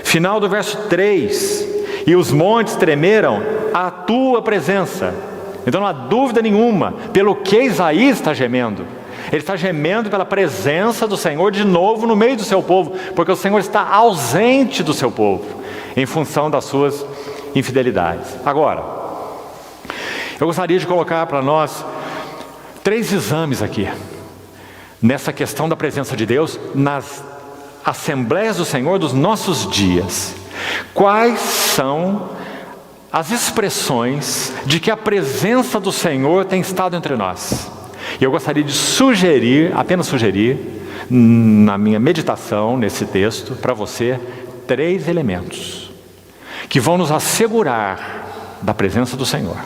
Final do verso 3. E os montes tremeram à tua presença. Então não há dúvida nenhuma pelo que Isaías está gemendo. Ele está gemendo pela presença do Senhor de novo no meio do seu povo, porque o Senhor está ausente do seu povo, em função das suas infidelidades. Agora, eu gostaria de colocar para nós 3 exames aqui, nessa questão da presença de Deus, nas Assembleias do Senhor dos nossos dias. Quais são as expressões de que a presença do Senhor tem estado entre nós? E eu gostaria de apenas sugerir, na minha meditação nesse texto, para você, 3 elementos que vão nos assegurar da presença do Senhor,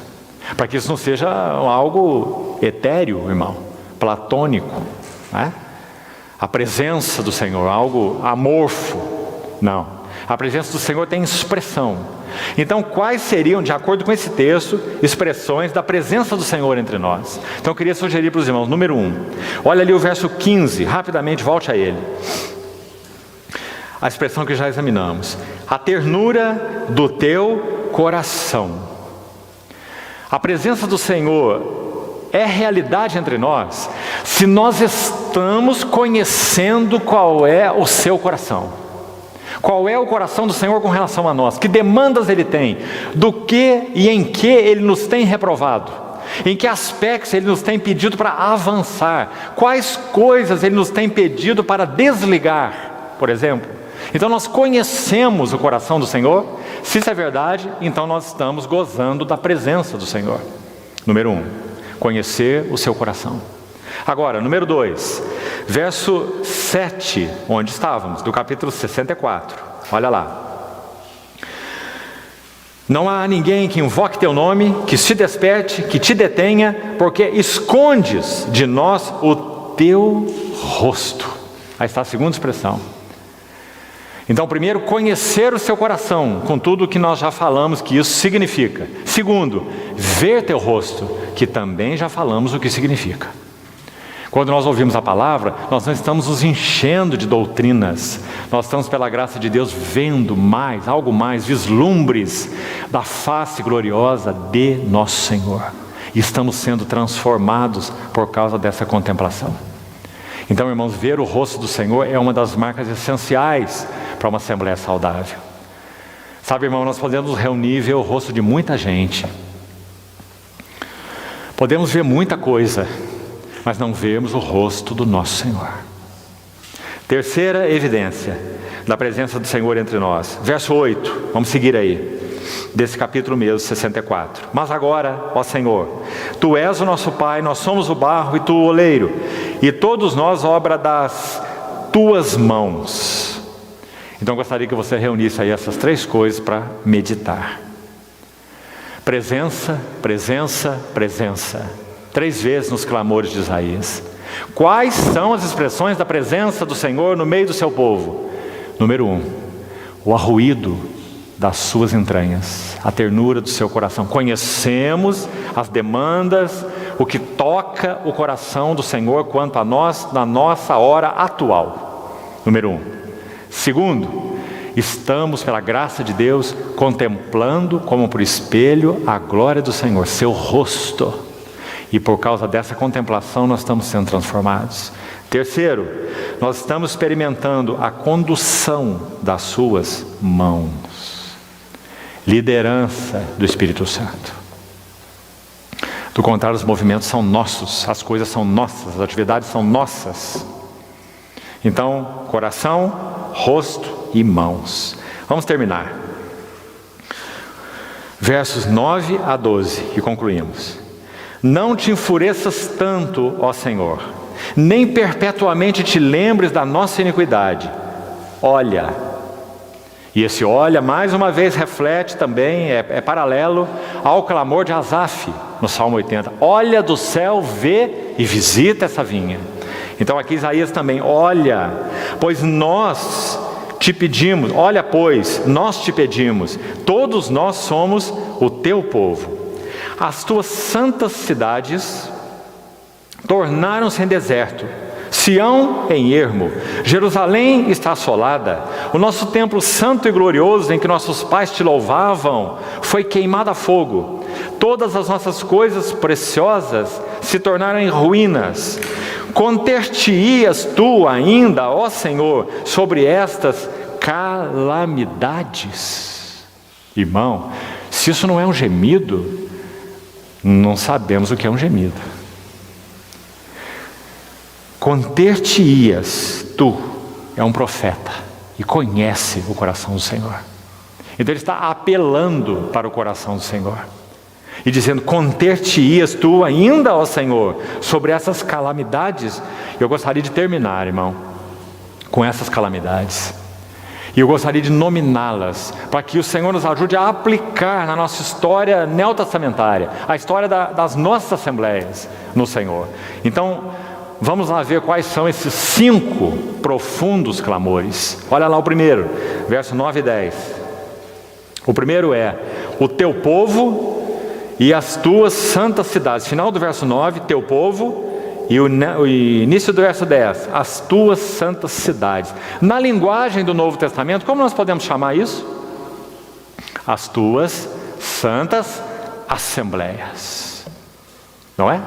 para que isso não seja algo etéreo, irmão, platônico, né? A presença do Senhor, algo amorfo. Não, a presença do Senhor tem expressão. Então, quais seriam, de acordo com esse texto, expressões da presença do Senhor entre nós? Então, eu queria sugerir para os irmãos, número 1, olha ali o verso 15, rapidamente volte a ele. A expressão que já examinamos: a ternura do teu coração. A presença do Senhor é realidade entre nós se nós estamos conhecendo qual é o seu coração. Qual é o coração do Senhor com relação a nós? Que demandas Ele tem? Do que e em que Ele nos tem reprovado? Em que aspectos Ele nos tem pedido para avançar? Quais coisas Ele nos tem pedido para desligar, por exemplo? Então nós conhecemos o coração do Senhor. Se isso é verdade, então nós estamos gozando da presença do Senhor. Número 1, conhecer o seu coração. Agora, número 2, verso 7, onde estávamos, do capítulo 64. Olha lá. Não há ninguém que invoque teu nome, que se desperte, que te detenha, porque escondes de nós o teu rosto. Aí está a segunda expressão. Então, primeiro, conhecer o seu coração, com tudo o que nós já falamos que isso significa. Segundo, ver teu rosto, que também já falamos o que significa. Quando nós ouvimos a palavra, nós não estamos nos enchendo de doutrinas. Nós estamos, pela graça de Deus, vendo mais, algo mais, vislumbres da face gloriosa de nosso Senhor. E estamos sendo transformados por causa dessa contemplação. Então, irmãos, ver o rosto do Senhor é uma das marcas essenciais para uma assembleia saudável. Sabe, irmão, nós podemos reunir e ver o rosto de muita gente. Podemos ver muita coisa, mas não vemos o rosto do nosso Senhor. Terceira evidência da presença do Senhor entre nós. Verso 8, vamos seguir aí, desse capítulo mesmo, 64. Mas agora, ó Senhor, Tu és o nosso Pai, nós somos o barro e Tu o oleiro, e todos nós obra das Tuas mãos. Então eu gostaria que você reunisse aí essas 3 coisas para meditar. Presença, presença, presença. 3 vezes nos clamores de Isaías. Quais são as expressões da presença do Senhor no meio do seu povo? Número 1, o arruído das suas entranhas, a ternura do seu coração. Conhecemos as demandas, o que toca o coração do Senhor quanto a nós na nossa hora atual. Número 1. Segundo, estamos, pela graça de Deus, contemplando como por espelho a glória do Senhor, seu rosto. E por causa dessa contemplação nós estamos sendo transformados. Terceiro, nós estamos experimentando a condução das suas mãos. Liderança do Espírito Santo. Do contrário, os movimentos são nossos, as coisas são nossas, as atividades são nossas. Então, coração, rosto e mãos. Vamos terminar. Versos 9 a 12, e concluímos. Não te enfureças tanto, ó Senhor, nem perpetuamente te lembres da nossa iniquidade. Olha. E esse olha, mais uma vez, reflete também, é paralelo ao clamor de Asaf, no Salmo 80. Olha do céu, vê e visita essa vinha. Então aqui Isaías também, olha, pois nós te pedimos, olha pois, nós te pedimos, todos nós somos o teu povo. As tuas santas cidades tornaram-se em deserto, Sião em ermo, Jerusalém está assolada, o nosso templo santo e glorioso em que nossos pais te louvavam foi queimado a fogo, todas as nossas coisas preciosas se tornaram em ruínas, Conter-te-ias tu ainda, ó Senhor, sobre estas calamidades? Irmão, se isso não é um gemido, não sabemos o que é um gemido. Conter-te-ias tu, é um profeta e conhece o coração do Senhor. Então ele está apelando para o coração do Senhor e dizendo: conter-te-ias tu ainda, ó Senhor, sobre essas calamidades. Eu gostaria de terminar, irmão, com essas calamidades. E eu gostaria de nominá-las, para que o Senhor nos ajude a aplicar na nossa história neotestamentária, a história das nossas assembleias no Senhor. Então, vamos lá ver quais são esses 5 profundos clamores. Olha lá o primeiro, verso 9 e 10. O primeiro é: o teu povo e as tuas santas cidades. Final do verso 9, teu povo, e o início do verso 10, as tuas santas cidades. Na linguagem do Novo Testamento, como nós podemos chamar isso? As tuas santas assembleias. Não é?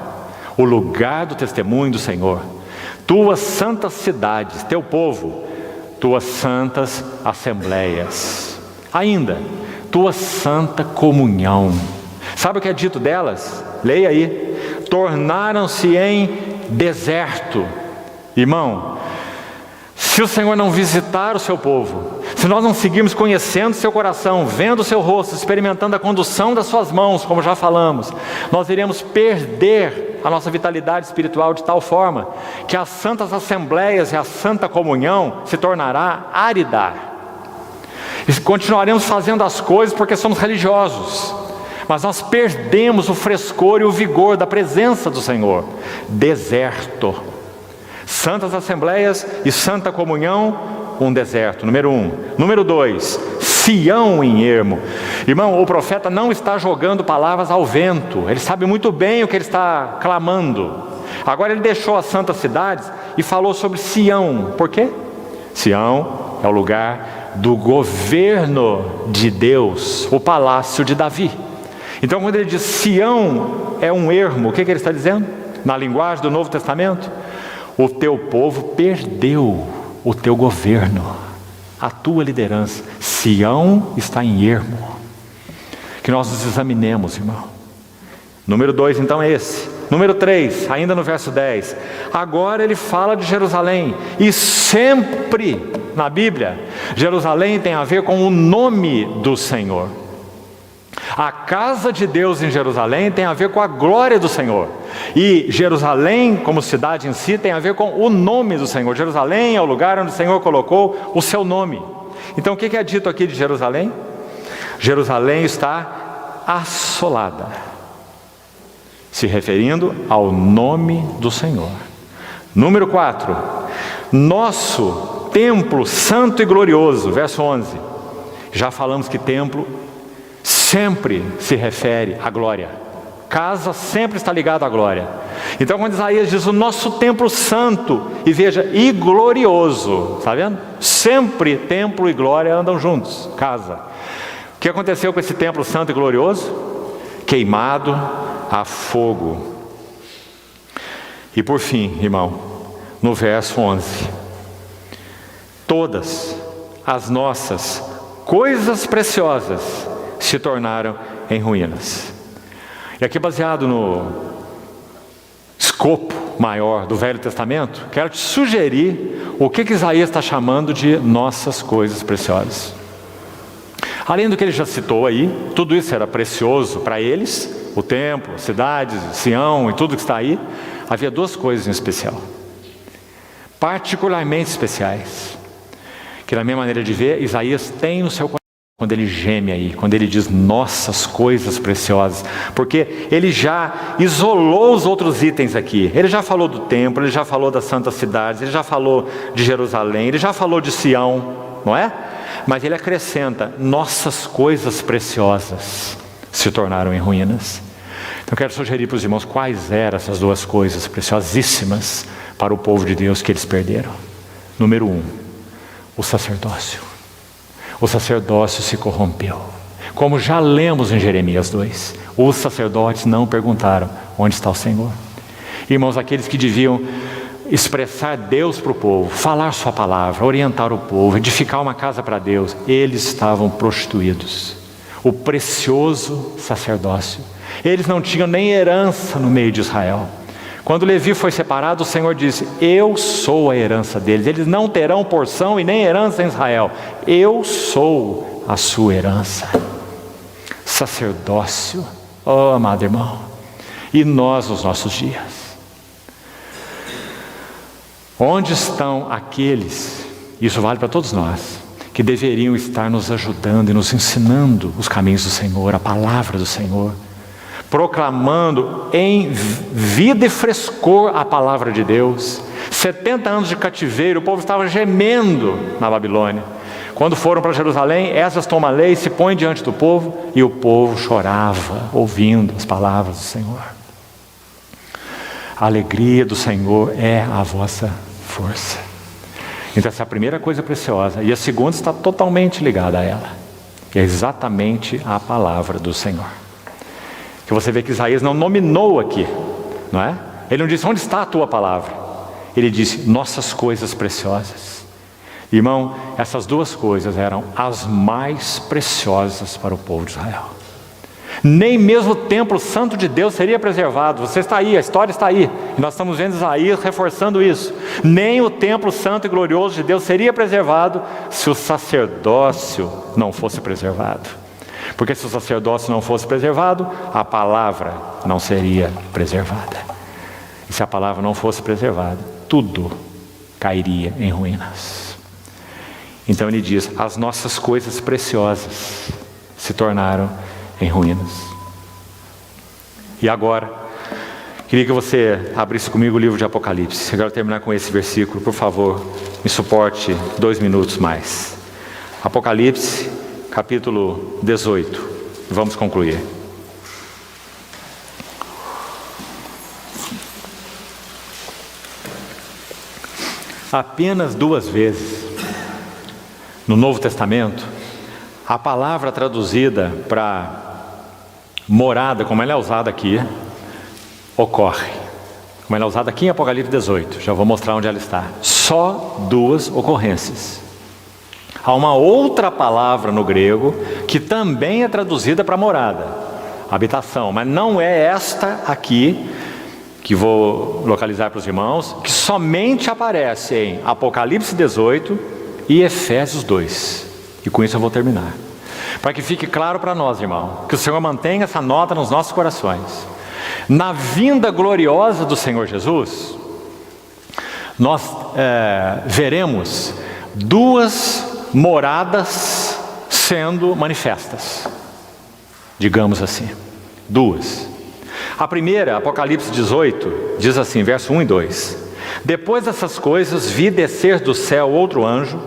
O lugar do testemunho do Senhor. Tuas santas cidades, teu povo, tuas santas assembleias. Ainda, tua santa comunhão. Sabe o que é dito delas? Leia aí. Tornaram-se em deserto. Irmão, se o Senhor não visitar o seu povo, se nós não seguirmos conhecendo seu coração, vendo o seu rosto, experimentando a condução das suas mãos, como já falamos, nós iremos perder a nossa vitalidade espiritual de tal forma que as santas assembleias e a santa comunhão se tornará árida. E continuaremos fazendo as coisas porque somos religiosos, mas nós perdemos o frescor e o vigor da presença do Senhor. Deserto. Santas assembleias e santa comunhão, um deserto. Número 1. Número 2, Sião em ermo. Irmão, o profeta não está jogando palavras ao vento. Ele sabe muito bem o que ele está clamando. Agora ele deixou as santas cidades e falou sobre Sião. Por quê? Sião é o lugar do governo de Deus, o palácio de Davi. Então, quando ele diz Sião é um ermo, o que ele está dizendo? Na linguagem do Novo Testamento, o teu povo perdeu o teu governo, a tua liderança. Sião está em ermo. Que nós nos examinemos, irmão. Número 2, então, é esse. Número 3, ainda no verso 10. Agora ele fala de Jerusalém. E sempre na Bíblia, Jerusalém tem a ver com o nome do Senhor. A casa de Deus em Jerusalém tem a ver com a glória do Senhor. E Jerusalém, como cidade em si, tem a ver com o nome do Senhor. Jerusalém é o lugar onde o Senhor colocou o seu nome. Então o que é dito aqui de Jerusalém? Jerusalém está assolada, se referindo ao nome do Senhor. Número 4, nosso templo santo e glorioso, verso 11. Já falamos que templo sempre se refere à glória. Casa sempre está ligada à glória. Então quando Isaías diz o nosso templo santo, e veja, e glorioso, está vendo? Sempre templo e glória andam juntos, casa. O que aconteceu com esse templo santo e glorioso? Queimado a fogo. E por fim, irmão, no verso 11, todas as nossas coisas preciosas se tornaram em ruínas. E aqui, baseado no escopo maior do Velho Testamento, quero te sugerir o que Isaías está chamando de nossas coisas preciosas. Além do que ele já citou aí, tudo isso era precioso para eles, o templo, as cidades, Sião e tudo que está aí. Havia 2 coisas em especial, particularmente especiais, que na minha maneira de ver, Isaías tem no seu coração quando ele geme aí, quando ele diz nossas coisas preciosas, porque ele já isolou os outros itens aqui. Ele já falou do templo, ele já falou das santas cidades, ele já falou de Jerusalém, ele já falou de Sião, não é? Mas ele acrescenta, nossas coisas preciosas se tornaram em ruínas. Então eu quero sugerir para os irmãos quais eram essas 2 coisas preciosíssimas para o povo de Deus que eles perderam. Número 1, o sacerdócio. O sacerdócio se corrompeu. Como já lemos em Jeremias 2, os sacerdotes não perguntaram onde está o Senhor. Irmãos, aqueles que deviam expressar Deus para o povo, falar sua palavra, orientar o povo, edificar uma casa para Deus, eles estavam prostituídos. O precioso sacerdócio. Eles não tinham nem herança no meio de Israel. Quando Levi foi separado, o Senhor disse: eu sou a herança deles. Eles não terão porção e nem herança em Israel. Eu sou a sua herança. Sacerdócio. Oh, amado irmão. E nós nos nossos dias? Onde estão aqueles, isso vale para todos nós, que deveriam estar nos ajudando e nos ensinando os caminhos do Senhor, a palavra do Senhor, proclamando em vida e frescor a palavra de Deus. 70 anos de cativeiro, o povo estava gemendo na Babilônia. Quando foram para Jerusalém, Esdras toma a lei e se põe diante do povo, e o povo chorava, ouvindo as palavras do Senhor. A alegria do Senhor é a vossa força. Então essa é a primeira coisa preciosa. E a segunda está totalmente ligada a ela. É exatamente a palavra do Senhor. Que você vê que Isaías não nominou aqui, não é? Ele não disse: onde está a tua palavra? Ele disse: nossas coisas preciosas. Irmão, essas duas coisas eram as mais preciosas para o povo de Israel. Nem mesmo o templo santo de Deus seria preservado. Você está aí, a história está aí, e nós estamos vendo Isaías reforçando isso. Nem o templo santo e glorioso de Deus seria preservado se o sacerdócio não fosse preservado. Porque se o sacerdócio não fosse preservado, a palavra não seria preservada. E se a palavra não fosse preservada, tudo cairia em ruínas. Então ele diz: as nossas coisas preciosas se tornaram em ruínas. E agora, queria que você abrisse comigo o livro de Apocalipse. Eu quero terminar com esse versículo. Por favor, me suporte 2 minutos mais. Apocalipse, capítulo 18. Vamos concluir. Apenas 2 vezes no Novo Testamento, a palavra traduzida para morada, como ela é usada aqui, ocorre. Como ela é usada aqui em Apocalipse 18. Já vou mostrar onde ela está. Só 2 ocorrências. Há uma outra palavra no grego que também é traduzida para morada, habitação, mas não é esta aqui, que vou localizar para os irmãos, que somente aparece em Apocalipse 18 e Efésios 2. E com isso eu vou terminar. Para que fique claro para nós, irmão, que o Senhor mantenha essa nota nos nossos corações. Na vinda gloriosa do Senhor Jesus, nós veremos 2 moradas sendo manifestas, digamos assim. 2. A primeira, Apocalipse 18, diz assim, verso 1 e 2: depois dessas coisas vi descer do céu outro anjo,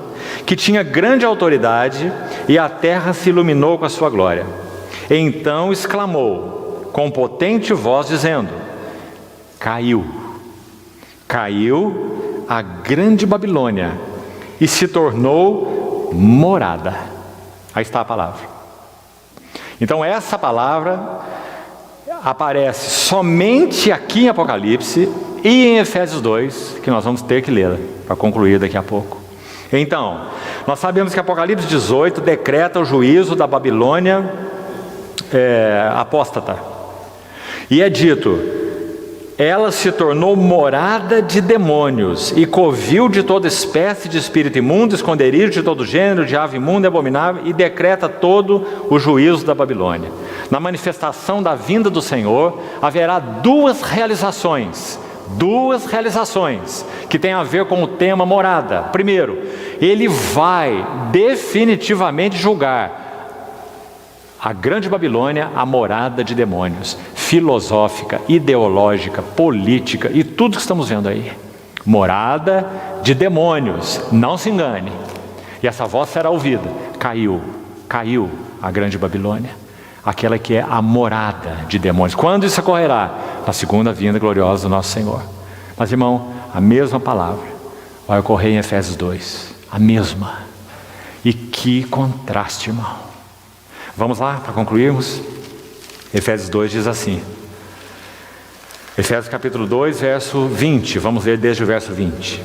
que tinha grande autoridade, e a terra se iluminou com a sua glória. Então exclamou com potente voz, dizendo: caiu a grande Babilônia, e se tornou morada. Aí está a palavra. Então essa palavra aparece somente aqui em Apocalipse e em Efésios 2, que nós vamos ter que ler para concluir daqui a pouco. Então, nós sabemos que Apocalipse 18 decreta o juízo da Babilônia apóstata. E é dito: ela se tornou morada de demônios e covil de toda espécie de espírito imundo, esconderijo de todo gênero, de ave imunda e abominável, e decreta todo o juízo da Babilônia. Na manifestação da vinda do Senhor, haverá 2 realizações que têm a ver com o tema morada. Primeiro, ele vai definitivamente julgar a grande Babilônia, a morada de demônios, filosófica, ideológica, política e tudo que estamos vendo aí. Morada de demônios, não se engane. E essa voz será ouvida: caiu a grande Babilônia, aquela que é a morada de demônios. Quando isso ocorrerá? Na segunda vinda gloriosa do nosso Senhor. Mas, irmão, a mesma palavra vai ocorrer em Efésios 2, a mesma. E que contraste, irmão. Vamos lá, para concluirmos. Efésios 2 diz assim: Efésios capítulo 2, verso 20. Vamos ler desde o verso 20.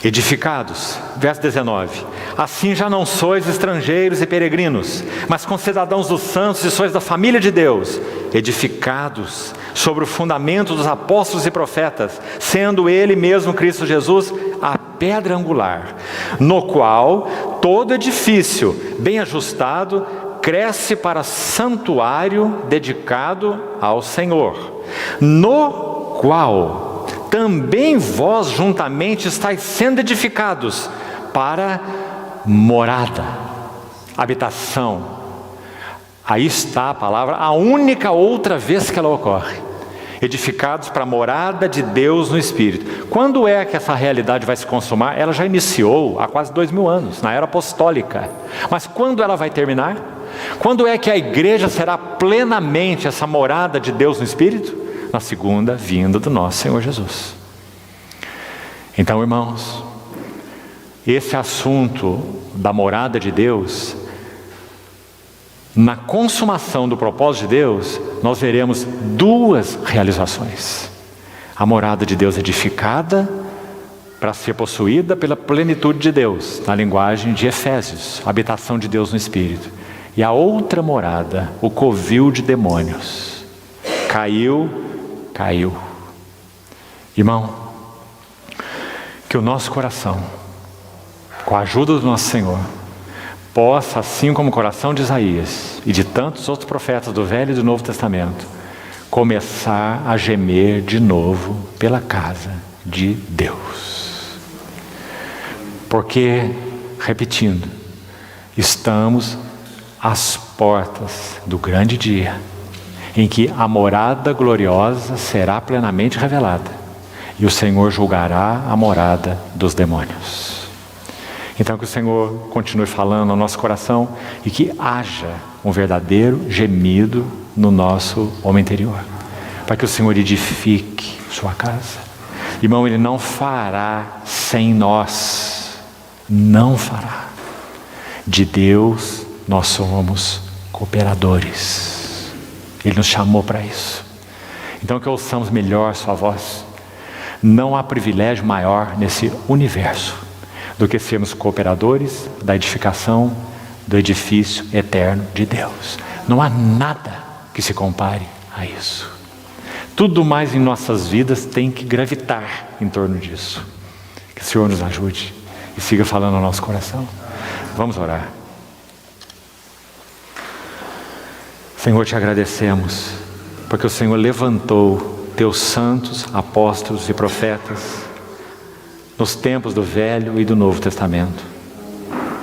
Edificados, verso 19. Assim já não sois estrangeiros e peregrinos, mas concidadãos dos santos e sois da família de Deus, edificados sobre o fundamento dos apóstolos e profetas, sendo Ele mesmo, Cristo Jesus, a pedra angular, no qual todo edifício bem ajustado cresce para santuário dedicado ao Senhor, no qual também vós juntamente estáis sendo edificados para morada, habitação. Aí está a palavra, a única outra vez que ela ocorre. Edificados para a morada de Deus no Espírito. Quando é que essa realidade vai se consumar? Ela já iniciou há quase 2000 anos, na era apostólica. Mas quando ela vai terminar? Quando é que a igreja será plenamente essa morada de Deus no Espírito? Na segunda vinda do nosso Senhor Jesus. Então, irmãos, esse assunto da morada de Deus, na consumação do propósito de Deus, nós veremos duas realizações. A morada de Deus edificada para ser possuída pela plenitude de Deus, na linguagem de Efésios, habitação de Deus no Espírito. E a outra morada, o covil de demônios. Caiu. Irmão, que o nosso coração, com a ajuda do nosso Senhor, possa, assim como o coração de Isaías e de tantos outros profetas do Velho e do Novo Testamento, começar a gemer de novo pela casa de Deus. Porque, repetindo, estamos às portas do grande dia, em que a morada gloriosa será plenamente revelada, e o Senhor julgará a morada dos demônios. Então que o Senhor continue falando ao nosso coração, e que haja um verdadeiro gemido no nosso homem interior, para que o Senhor edifique sua casa. Irmão, Ele não fará sem nós, não fará. De Deus nós somos cooperadores. Ele nos chamou para isso. Então que ouçamos melhor sua voz. Não há privilégio maior nesse universo do que sermos cooperadores da edificação do edifício eterno de Deus. Não há nada que se compare a isso. Tudo mais em nossas vidas tem que gravitar em torno disso. Que o Senhor nos ajude e siga falando ao nosso coração. Vamos orar. Senhor, te agradecemos, porque o Senhor levantou teus santos apóstolos e profetas nos tempos do Velho e do Novo Testamento.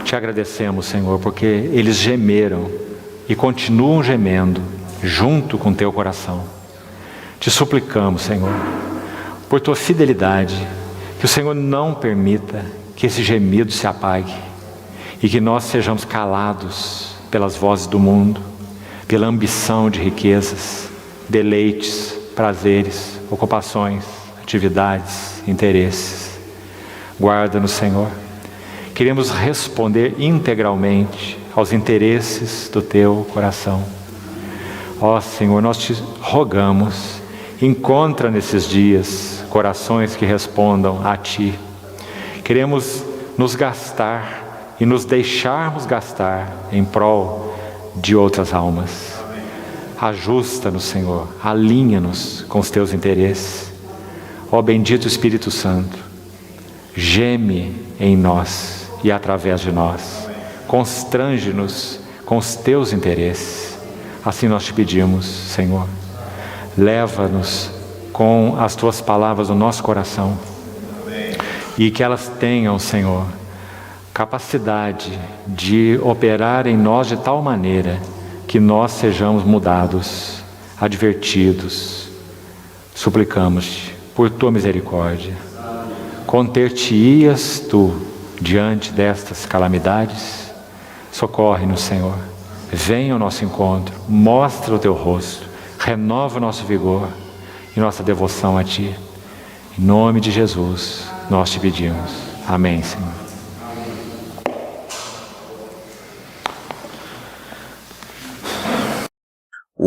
Te agradecemos, Senhor, porque eles gemeram e continuam gemendo junto com teu coração. Te suplicamos, Senhor, por tua fidelidade, que o Senhor não permita que esse gemido se apague e que nós sejamos calados pelas vozes do mundo, pela ambição de riquezas, deleites, prazeres, ocupações, atividades, interesses. Guarda-nos, Senhor. Queremos responder integralmente aos interesses do teu coração. Ó Senhor, nós te rogamos, encontra nesses dias corações que respondam a Ti. Queremos nos gastar e nos deixarmos gastar em prol de outras almas. Ajusta-nos, Senhor, alinha-nos com os teus interesses. Ó bendito Espírito Santo, geme em nós e através de nós, constrange-nos com os teus interesses. Assim nós te pedimos, Senhor, leva-nos com as tuas palavras no nosso coração, e que elas tenham, Senhor, capacidade de operar em nós de tal maneira que nós sejamos mudados, advertidos. Suplicamos-te, por tua misericórdia, conter-te-ias tu diante destas calamidades? Socorre-nos, Senhor, venha ao nosso encontro, mostra o teu rosto, renova o nosso vigor e nossa devoção a Ti. Em nome de Jesus, nós te pedimos. Amém, Senhor.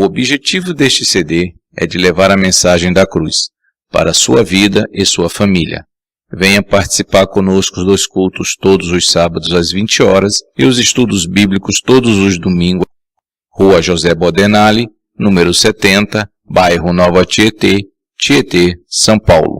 O objetivo deste CD é de levar a mensagem da cruz para a sua vida e sua família. Venha participar conosco dos cultos todos os sábados às 20 horas e os estudos bíblicos todos os domingos. Rua José Bodenali, número 70, bairro Nova Tietê, Tietê, São Paulo.